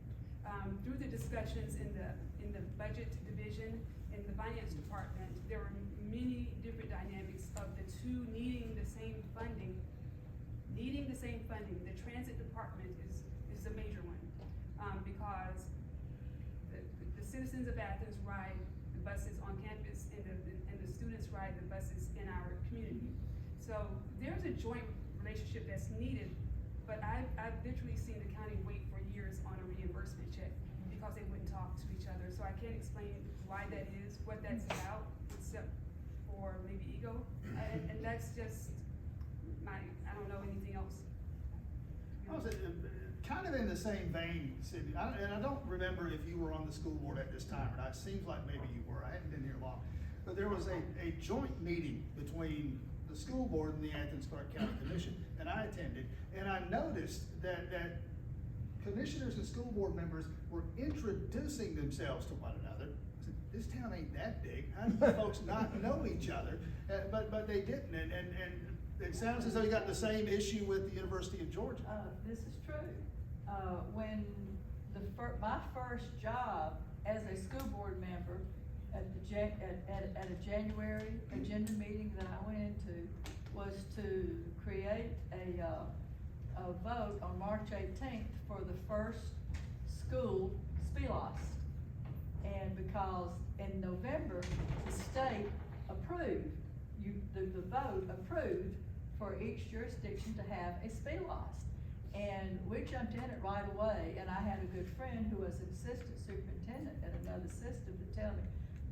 Through the discussions in the budget division, in the finance department, there were many different dynamics of the two needing the same funding. The transit department is a major one, because the citizens of Athens ride the buses on campus, and the students ride the buses in our community. So there's a joint relationship that's needed. But I've literally seen the county wait for years on a reimbursement check because they wouldn't talk to each other. So I can't explain why that is, what that's about, except for maybe ego. And that's just I don't know anything else. I was kind of in the same vein, Sidney, and I don't remember if you were on the school board at this time or not. It seems like maybe you were. I hadn't been here long. But there was a joint meeting between the school board and the Athens-Clarke County Commission, and I attended, and I noticed that commissioners and school board members were introducing themselves to one another. I said, this town ain't that big. How do you folks not know each other? But they didn't, and it sounds as though you got the same issue with the University of Georgia. This is true. When my first job as a school board member at a January agenda meeting that I went into was to create a vote on March 18th for the first school sphelos. And because in November, the state approved, the vote approved for each jurisdiction to have a sphelos. And we jumped in it right away, and I had a good friend who was an assistant superintendent at another system to tell me,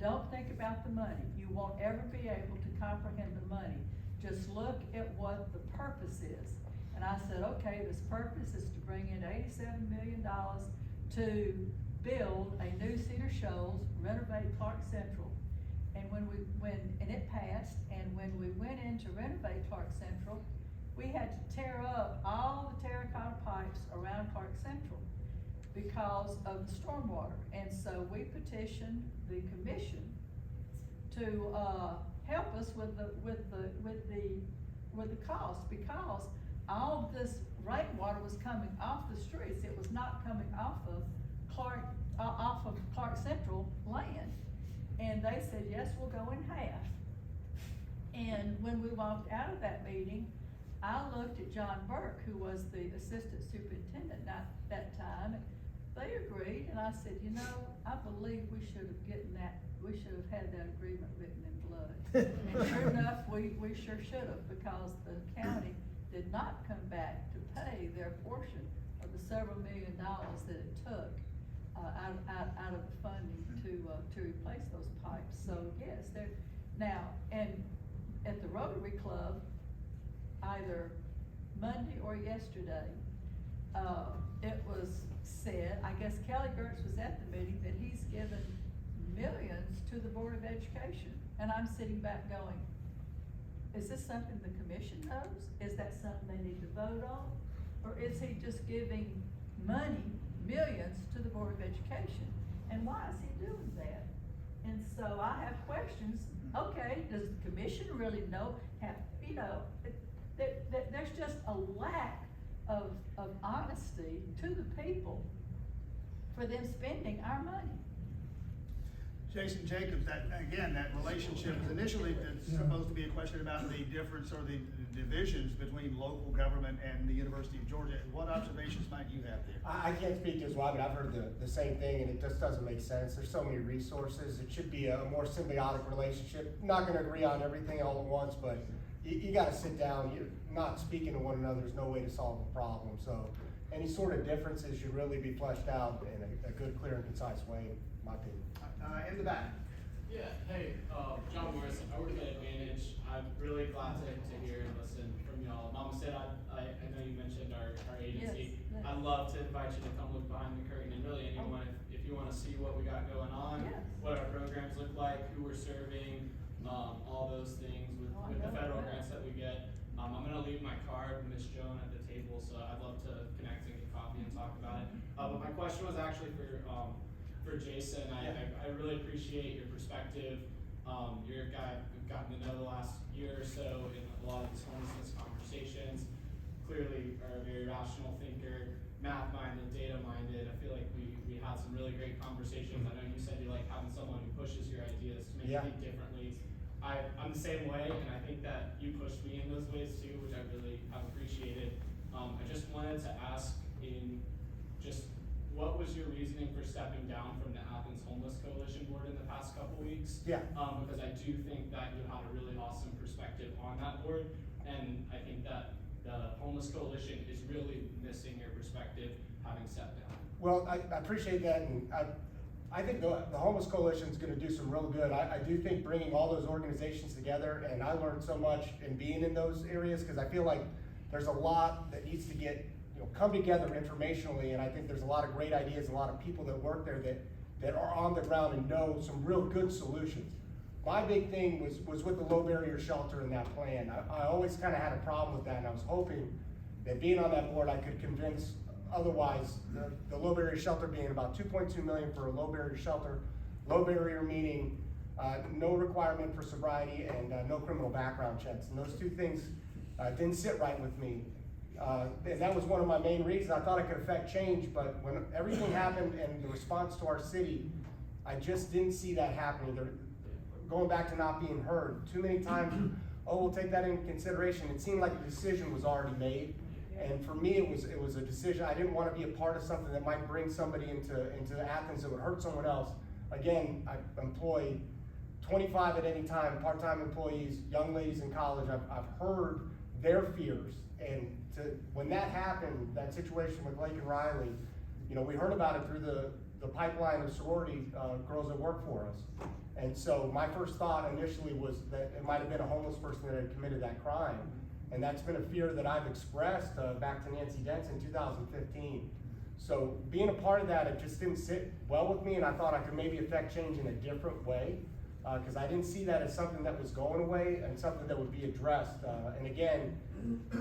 don't think about the money. You won't ever be able to comprehend the money. Just look at what the purpose is. And I said, okay, this purpose is to bring in $87 million to build a new Cedar Shoals, renovate Clarke Central. And and it passed, and when we went in to renovate Clarke Central, we had to tear up all the terracotta pipes around Clarke Central because of the stormwater. And so we petitioned the commission to help us with the cost, because all this rainwater was coming off the streets. It was not coming off of Clarke Central land. And they said, yes, we'll go in half. And when we walked out of that meeting, I looked at John Burke, who was the assistant superintendent at that time, they agreed, and I said, you know, I believe we should have had that agreement written in blood. And sure enough, we sure should have, because the county did not come back to pay their portion of the several $1 million that it took out of the funding to replace those pipes. So yes, now, and at the Rotary Club, either Monday or yesterday, it was said, I guess Kelly Gertz was at the meeting, that he's given millions to the Board of Education. And I'm sitting back going, is this something the commission knows? Is that something they need to vote on? Or is he just giving money, millions, to the Board of Education? And why is he doing that? And so I have questions. Okay, does the commission really know? There's just a lack of honesty to the people for them spending our money. Jason Jacobs, that relationship is initially supposed to be a question about the difference or the divisions between local government and the University of Georgia. What observations might you have there? I can't speak to his wife, but I've heard the same thing, and it just doesn't make sense. There's so many resources. It should be a more symbiotic relationship. Not gonna agree on everything all at once, but you gotta sit down. You're not speaking to one another. There's no way to solve a problem. So any sort of differences should really be fleshed out in a good, clear, and concise way, in my opinion. In the back. Yeah, hey, John Morris, I work at Advantage. I'm really glad to hear and listen from y'all. Mama said, I know you mentioned our agency. Yes. I'd love to invite you to come look behind the curtain, and really anyone, if you wanna see what we got going on, Yes. what our programs look like, who we're serving, all those things with the federal grants that we get. I'm gonna leave my card with Miss Joan at the table, so I'd love to connect and get coffee and talk about it. But my question was actually for Jason. I really appreciate your perspective. You're a guy we've gotten to know the last year or so in a lot of these homelessness conversations. Clearly are a very rational thinker, math-minded, data-minded. I feel like we had some really great conversations. I know you said you like having someone who pushes your ideas to make you think differently. I'm the same way, and I think that you pushed me in those ways too, which I really have appreciated. I just wanted to ask what was your reasoning for stepping down from the Athens Homeless Coalition Board in the past couple weeks? Yeah. Because I do think that you had a really awesome perspective on that board, and I think that the Homeless Coalition is really missing your perspective having stepped down. Well, I appreciate that, and I think the Homeless Coalition is gonna do some real good. I do think bringing all those organizations together, and I learned so much in being in those areas, because I feel like there's a lot that needs to get come together informationally, and I think there's a lot of great ideas, a lot of people that work there that are on the ground and know some real good solutions. My big thing was with the low barrier shelter in that plan. I always kind of had a problem with that, and I was hoping that being on that board, I could convince otherwise the low barrier shelter being about $2.2 million for a low barrier shelter. Low barrier meaning no requirement for sobriety and no criminal background checks. And those two things didn't sit right with me. And that was one of my main reasons. I thought I could affect change, but when everything happened and the response to our city, I just didn't see that happening. Going back to not being heard. Too many times, we'll take that into consideration. It seemed like the decision was already made. And for me, it was a decision. I didn't want to be a part of something that might bring somebody into Athens that would hurt someone else. Again, I employ 25 at any time, part-time employees, young ladies in college. I've heard their fears. And when that happened, that situation with Lake and Riley, we heard about it through the pipeline of sorority girls that work for us. And so my first thought initially was that it might have been a homeless person that had committed that crime. And that's been a fear that I've expressed back to Nancy Dentz in 2015. So being a part of that, it just didn't sit well with me, and I thought I could maybe affect change in a different way, because I didn't see that as something that was going away and something that would be addressed. And again,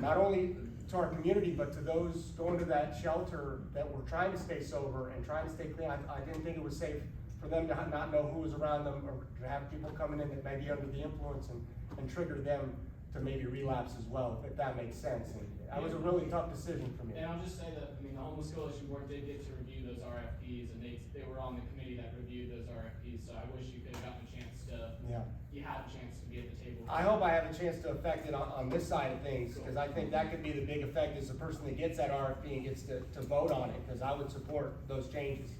not only to our community, but to those going to that shelter that were trying to stay sober and trying to stay clean. I didn't think it was safe for them to not know who was around them, or to have people coming in that may be under the influence and trigger them to maybe relapse as well, if that makes sense. And that was a really tough decision for me. And I'll just say that, the Homeless Coalition Board did get to review those RFPs, and they were on the committee that reviewed those RFPs, so I wish you could have gotten a chance to you had a chance to be at the table. I hope I have a chance to affect it on this side of things, because I think that could be the big effect, is the person that gets that RFP and gets to vote on it, because I would support those changes.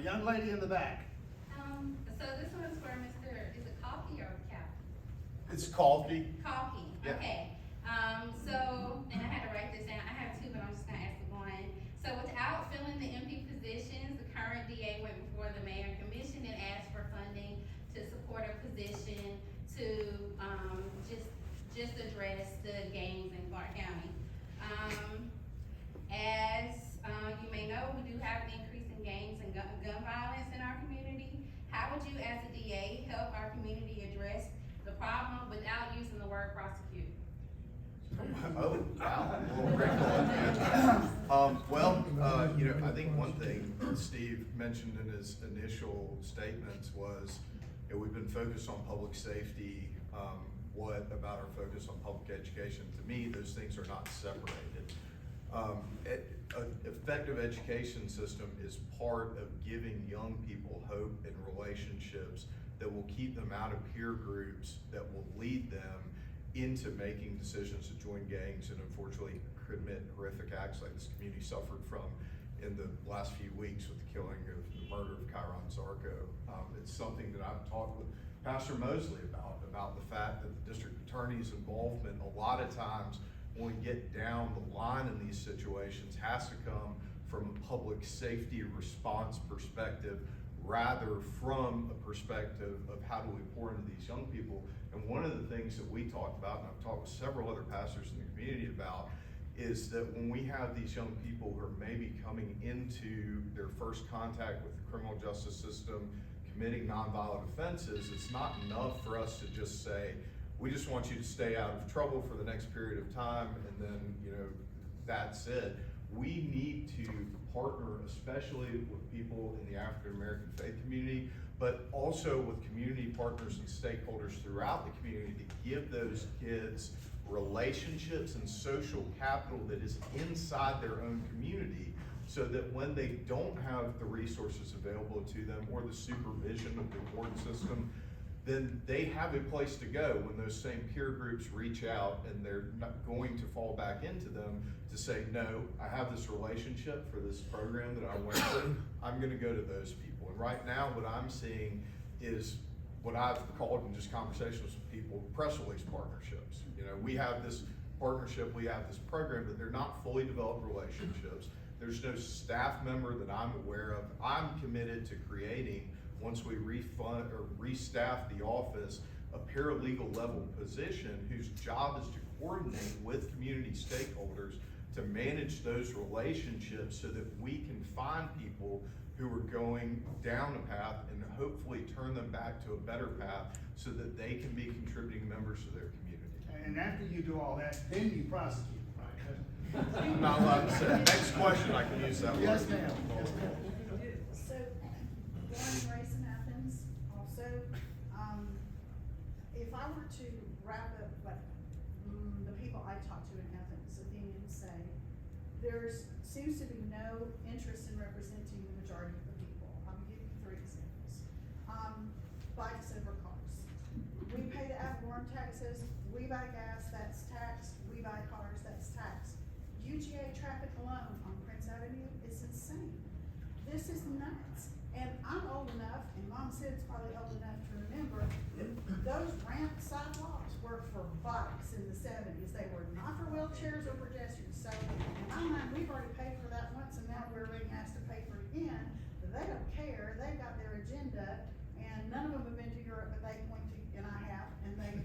Young lady in the back. So this one is for Mr., is it Kalki or Cap? It's Kalki. Kalki, Yeah. okay. So, and I had to write this down, I have two, but I'm just gonna ask the one. So without filling the empty positions, the current DA went before the mayor and commission and asked for funding to support a position to, just address the gangs in Clark County. As you may know, we do have an increase in gangs and gun violence in our community. How would you, as a DA, help our community address the problem without using the word prosecute? Oh, wow. Well, I think one thing Steve mentioned in his initial statements was, we've been focused on public safety. What about our focus on public education? To me, those things are not separated. An effective education system is part of giving young people hope and relationships that will keep them out of peer groups, that will lead them into making decisions to join gangs and unfortunately commit horrific acts like this community suffered from in the last few weeks with the killing of the murder of Kyron Zarko. It's something that I've talked with Pastor Mosley about the fact that the district attorney's involvement a lot of times when we get down the line in these situations has to come from a public safety response perspective rather from a perspective of how do we pour into these young people. And one of the things that we talked about, and I've talked with several other pastors in the community about, is that when we have these young people who are maybe coming into their first contact with the criminal justice system, committing nonviolent offenses, it's not enough for us to just say, we just want you to stay out of trouble for the next period of time, and then, that's it. We need to partner, especially with people in the African American faith community, but also with community partners and stakeholders throughout the community to give those kids relationships and social capital that is inside their own community, so that when they don't have the resources available to them or the supervision of the court system, then they have a place to go when those same peer groups reach out and they're not going to fall back into them to say, no, I have this relationship for this program that I went through, I'm gonna go to those people. And right now what I'm seeing is what I've called in just conversations with people, press release partnerships. We have this partnership, we have this program, but they're not fully developed relationships. There's no staff member that I'm aware of. I'm committed to creating, once we refund or restaff the office, a paralegal level position whose job is to coordinate with community stakeholders to manage those relationships so that we can find people who are going down a path and hopefully turn them back to a better path so that they can be contributing members of their community. And after you do all that, then you prosecute, right? I'm not allowed to say. Next question, I can use that word. Yes, ma'am. Yes, ma'am. So, born and raised in Athens, also, if I were to wrap up what the people I talk to in Athens' opinions say, seems to be no interest in representing the majority of the people. I'll give you 3 examples. Bikes over cars. We pay the ad valorem taxes, we buy gas, that's tax, we buy cars, that's tax. UGA traffic alone on Prince Avenue is insane. This is nuts. And I'm old enough, and Mom Sid's probably old enough to remember, those ramp sidewalks were for bikes in the 70s. They were not for wheelchairs or pedestrians. So in my mind, we've already paid for that once, and now we're being asked to pay for it again. But they don't care. They've got their agenda, and none of them have been to Europe, but they point to, and I have, and they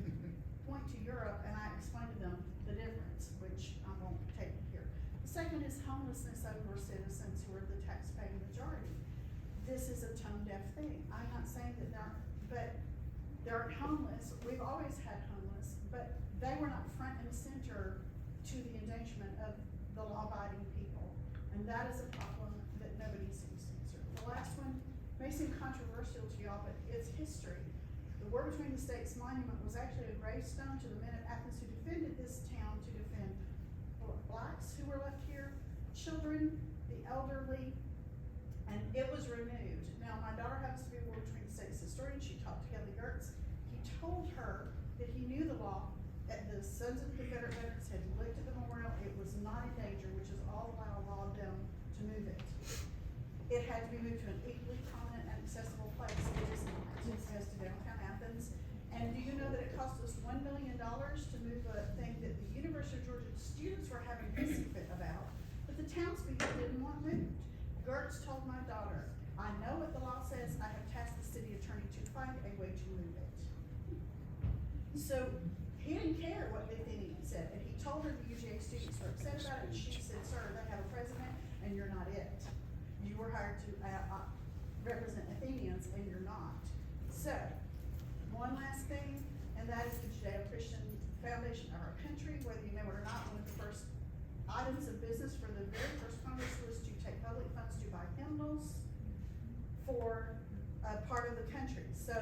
point to Europe, and I explain to them the difference, which I won't take here. The second is homelessness over citizens who are the tax-paying majority. This is a tone-deaf thing. I'm not saying that they aren't homeless. We've always had homeless, but they were not front and center to the endangerment of the law-abiding people. And that is a problem that nobody seems to answer. The last one may seem controversial to y'all, but it's history. The War Between the States Monument was actually a gravestone to the men of Athens who defended this town to defend blacks who were left here, children, the elderly, and it was removed. Now, my daughter happens to be a War Between the States historian. She talked to Kelly Gertz. He told her that he knew the law, that the Sons of the Confederate Veterans had lifted the memorial, it was not in danger, which is all allow law them to move it. It had to be moved to an equally prominent and accessible place, it is not, it has to downtown Athens. And do you know that it cost us $1 million to move a thing that the University of Georgia students were having a hissy fit about, but the townspeople didn't want moved. Gertz told my daughter, I know what the law says, I have tasked the city attorney to find a way to move it. So, he didn't care what the Athenian said, and he told her the UGA students were upset about it, and she said, sir, they have a president, and you're not it. You were hired to, represent Athenians, and you're not. So, one last thing, and that is the Judeo-Christian foundation of our country, whether you know it or not, one of the first items of business for the very first Congress was to take public funds to buy hymnals for a part of the country. So,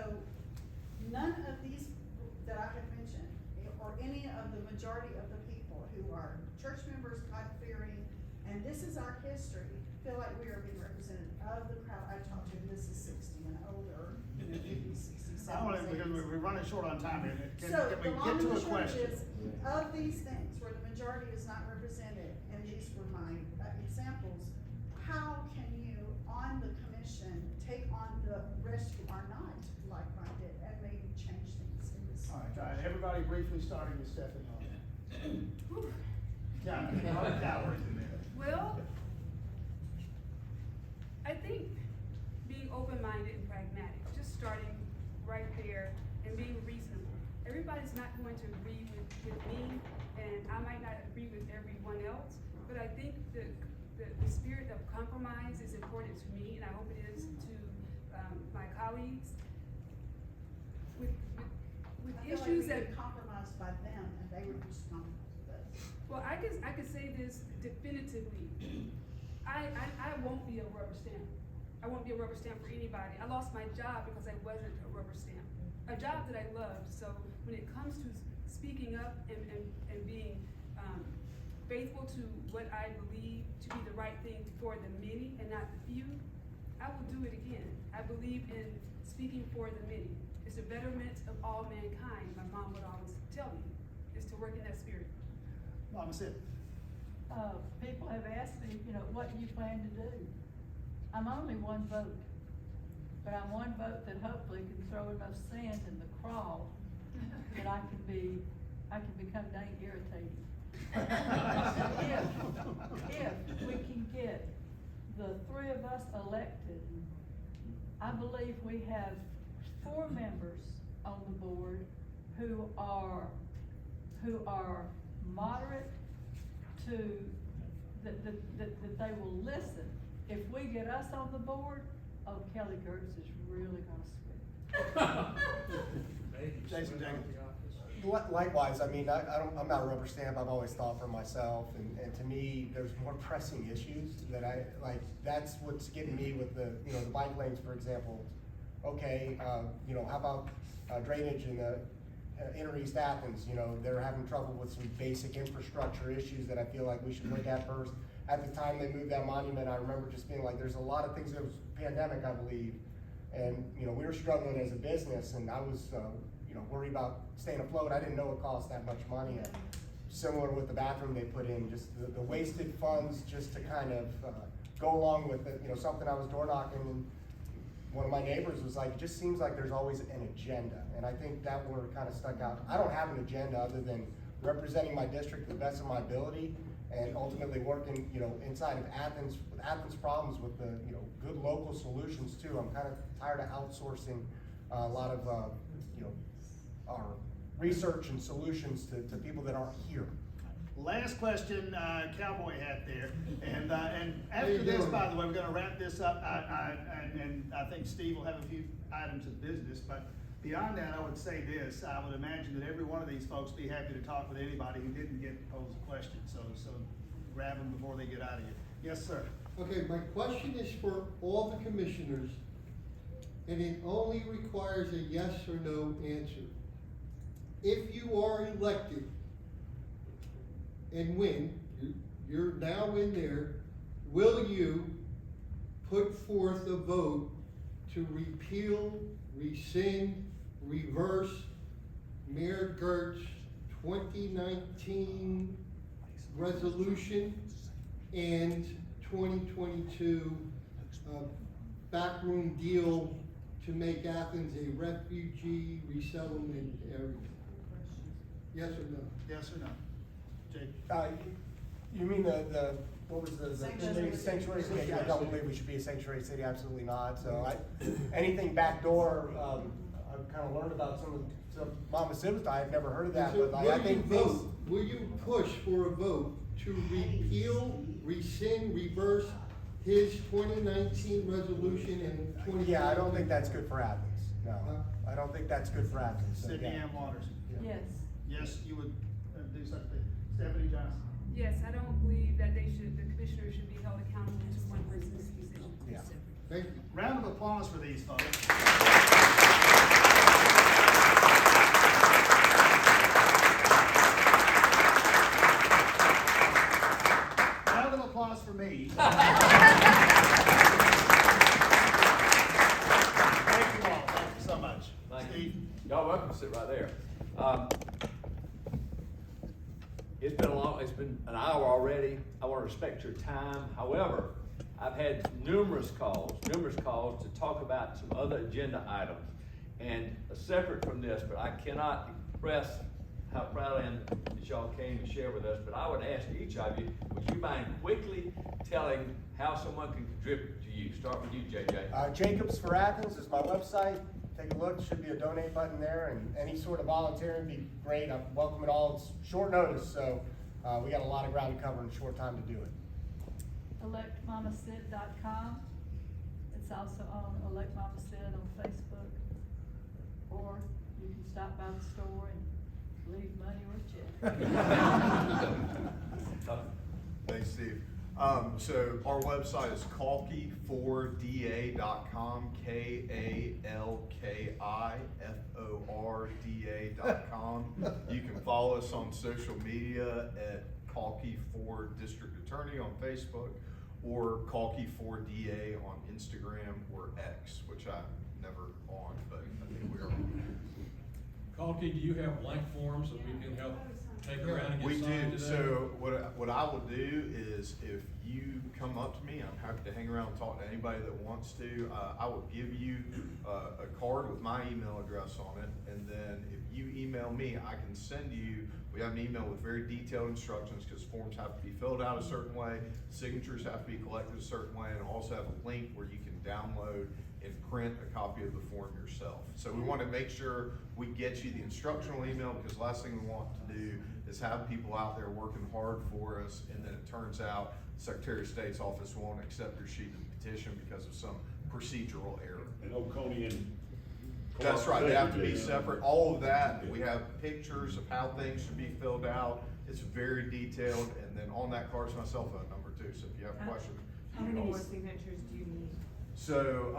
none of these that I have mentioned, or any of the majority of the people who are church members, God-fearing, and this is our history, feel like we are being represented of the crowd I talked to, and this is 60 and older, maybe 60, 70, I want to, because we're running short on time here. So, Can we the long get and to the a short question? is, of these things, where the majority is not represented, and these were my examples, how can you, on the commission, take on the rest who are not like-minded, and maybe change things in this? All right, everybody briefly starting with Stephanie. Yeah, Well, I think being open-minded and pragmatic, just starting right there and being reasonable. Everybody's not going to agree with me, and I might not agree with everyone else, but I think the spirit of compromise is important to me, and I hope it is to my colleagues. With I feel issues like we that get compromised by them, and they refuse to compromise with us. Well, I could say this definitively. I won't be a rubber stamp. I won't be a rubber stamp for anybody. I lost my job because I wasn't a rubber stamp. A job that I loved. So when it comes to speaking up and being faithful to what I believe to be the right thing for the many and not the few, I will do it again. I believe in speaking for the many. It's the betterment of all mankind, my mom would always tell me, is to work in that spirit. Mama said. People have asked me, what do you plan to do? I'm only one vote, but I'm one vote that hopefully can throw enough sand in the crawl that I can become dang irritating. If we can get the three of us elected, I believe we have 4 members on the board who are moderate to, that they will listen. If we get us on the board, Kelly Gertz is really gonna swing. Jason Jenkins. Likewise, I'm not a rubber stamp. I've always thought for myself, and to me, there's more pressing issues that I like. That's what's getting me with the bike lanes, for example. Okay, how about drainage in the inner East Athens? They're having trouble with some basic infrastructure issues that I feel like we should look at first. At the time they moved that monument, I remember just being like, there's a lot of things. There was a pandemic, I believe, and we were struggling as a business, and I was worried about staying afloat. I didn't know it cost that much money. And similar with the bathroom they put in, just the wasted funds just to kind of go along with it. Something I was door knocking, and one of my neighbors was like, it just seems like there's always an agenda. And I think that word kind of stuck out. I don't have an agenda other than representing my district to the best of my ability, and ultimately working, inside of Athens, with Athens problems, with the, good local solutions too. I'm kind of tired of outsourcing a lot of, our research and solutions to people that aren't here. Last question, cowboy hat there, and after this, by the way, we're gonna wrap this up, and I think Steve will have a few items of business, but beyond that, I would say this, I would imagine that every one of these folks be happy to talk with anybody who didn't get to pose a question, so grab them before they get out of here. Yes, sir. Okay, my question is for all the commissioners, and it only requires a yes or no answer. If you are elected and win, you're now in there, will you put forth a vote to repeal, rescind, reverse, Mayor Gertz 2019 resolution and 2022 backroom deal to make Athens a refugee resettlement area? Yes or no? Yes or no? Jake? You mean what was the Sanctuary sanctuary city. city? I don't believe we should be a sanctuary city, absolutely not. So anything backdoor, I've kind of learned about some Mama Sid, I've never heard of that, but I think these. Will you push for a vote to repeal, rescind, reverse his 2019 resolution and 20? Yeah, I don't think that's good for Athens, no. I don't think that's good for Athens. So, Sidney yeah. Ann Waters? Yes. Yes, you would do something. Stephanie Johnson? Yes, I don't believe that the commissioners should be held accountable to one person's decision. Yeah. Thank you. Round of applause for these folks. Round of applause for me. Thank you all. Thank you so much. Thank you. Steve? Y'all welcome to sit right there. It's been an hour already. I want to respect your time. However, I've had numerous calls to talk about some other agenda items. And separate from this, but I cannot express how proud I am that y'all came to share with us. But I would ask each of you, would you mind quickly telling how someone can contribute to you? Start with you, JJ. Jacobs for Athens is my website. Take a look, there should be a donate button there, and any sort of volunteering would be great. I welcome it all. It's short notice, so we got a lot of ground to cover in a short time to do it. electmamasid.com. It's also on Elect Mama Sid on Facebook. Or you can stop by the store and leave money or a check. Thanks, Steve. So our website is kalki4da.com, KALKIFORDA.com. You can follow us on social media at Kalki4 District Attorney on Facebook or Kalki4DA on Instagram or X, which I'm never on, but I think we are on. Kalki, do you have blank forms that we can help take around and We get signed do. today? So what I will do is if you come up to me, I'm happy to hang around and talk to anybody that wants to. I will give you a card with my email address on it, and then if you email me, I can send you. We have an email with very detailed instructions because forms have to be filled out a certain way, signatures have to be collected a certain way, and also have a link where you can download and print a copy of the form yourself. So we want to make sure we get you the instructional email, because the last thing we want to do is have people out there working hard for us, and then it turns out the Secretary of State's office won't accept your sheet of petition because of some procedural error. And Oconee and. That's right, they have to be separate, all of that. We have pictures of how things should be filled out. It's very detailed, and then on that card's my cell phone number too, so if you have questions. How many more signatures do you need? So,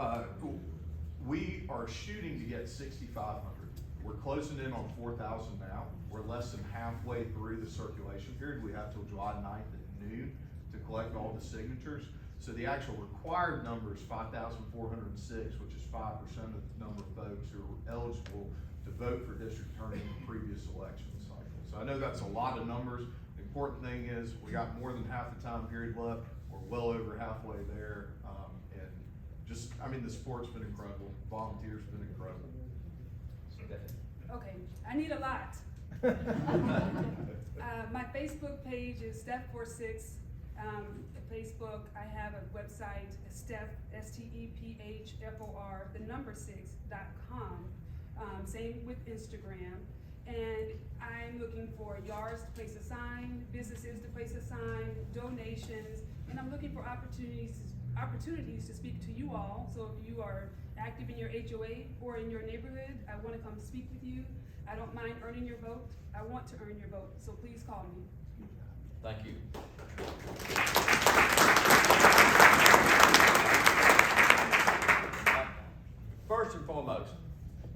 we are shooting to get 6,500. We're closing in on 4,000 now. We're less than halfway through the circulation period. We have till July 9th at noon to collect all the signatures. So the actual required number is 5,406, which is 5% of the number of folks who are eligible to vote for district attorney in the previous election cycle. So I know that's a lot of numbers. The important thing is we got more than half the time period left. We're well over halfway there. And just, I mean, the support's been incredible. Volunteers been incredible. Okay, I need a lot. My Facebook page is Steph46. Facebook, I have a website, Steph, STEPHFOR, the number 6.com. Same with Instagram. And I'm looking for yards to place a sign, businesses to place a sign, donations, and I'm looking for opportunities to speak to you all. So if you are active in your HOA or in your neighborhood, I want to come speak with you. I don't mind earning your vote. I want to earn your vote, so please call me. Thank you.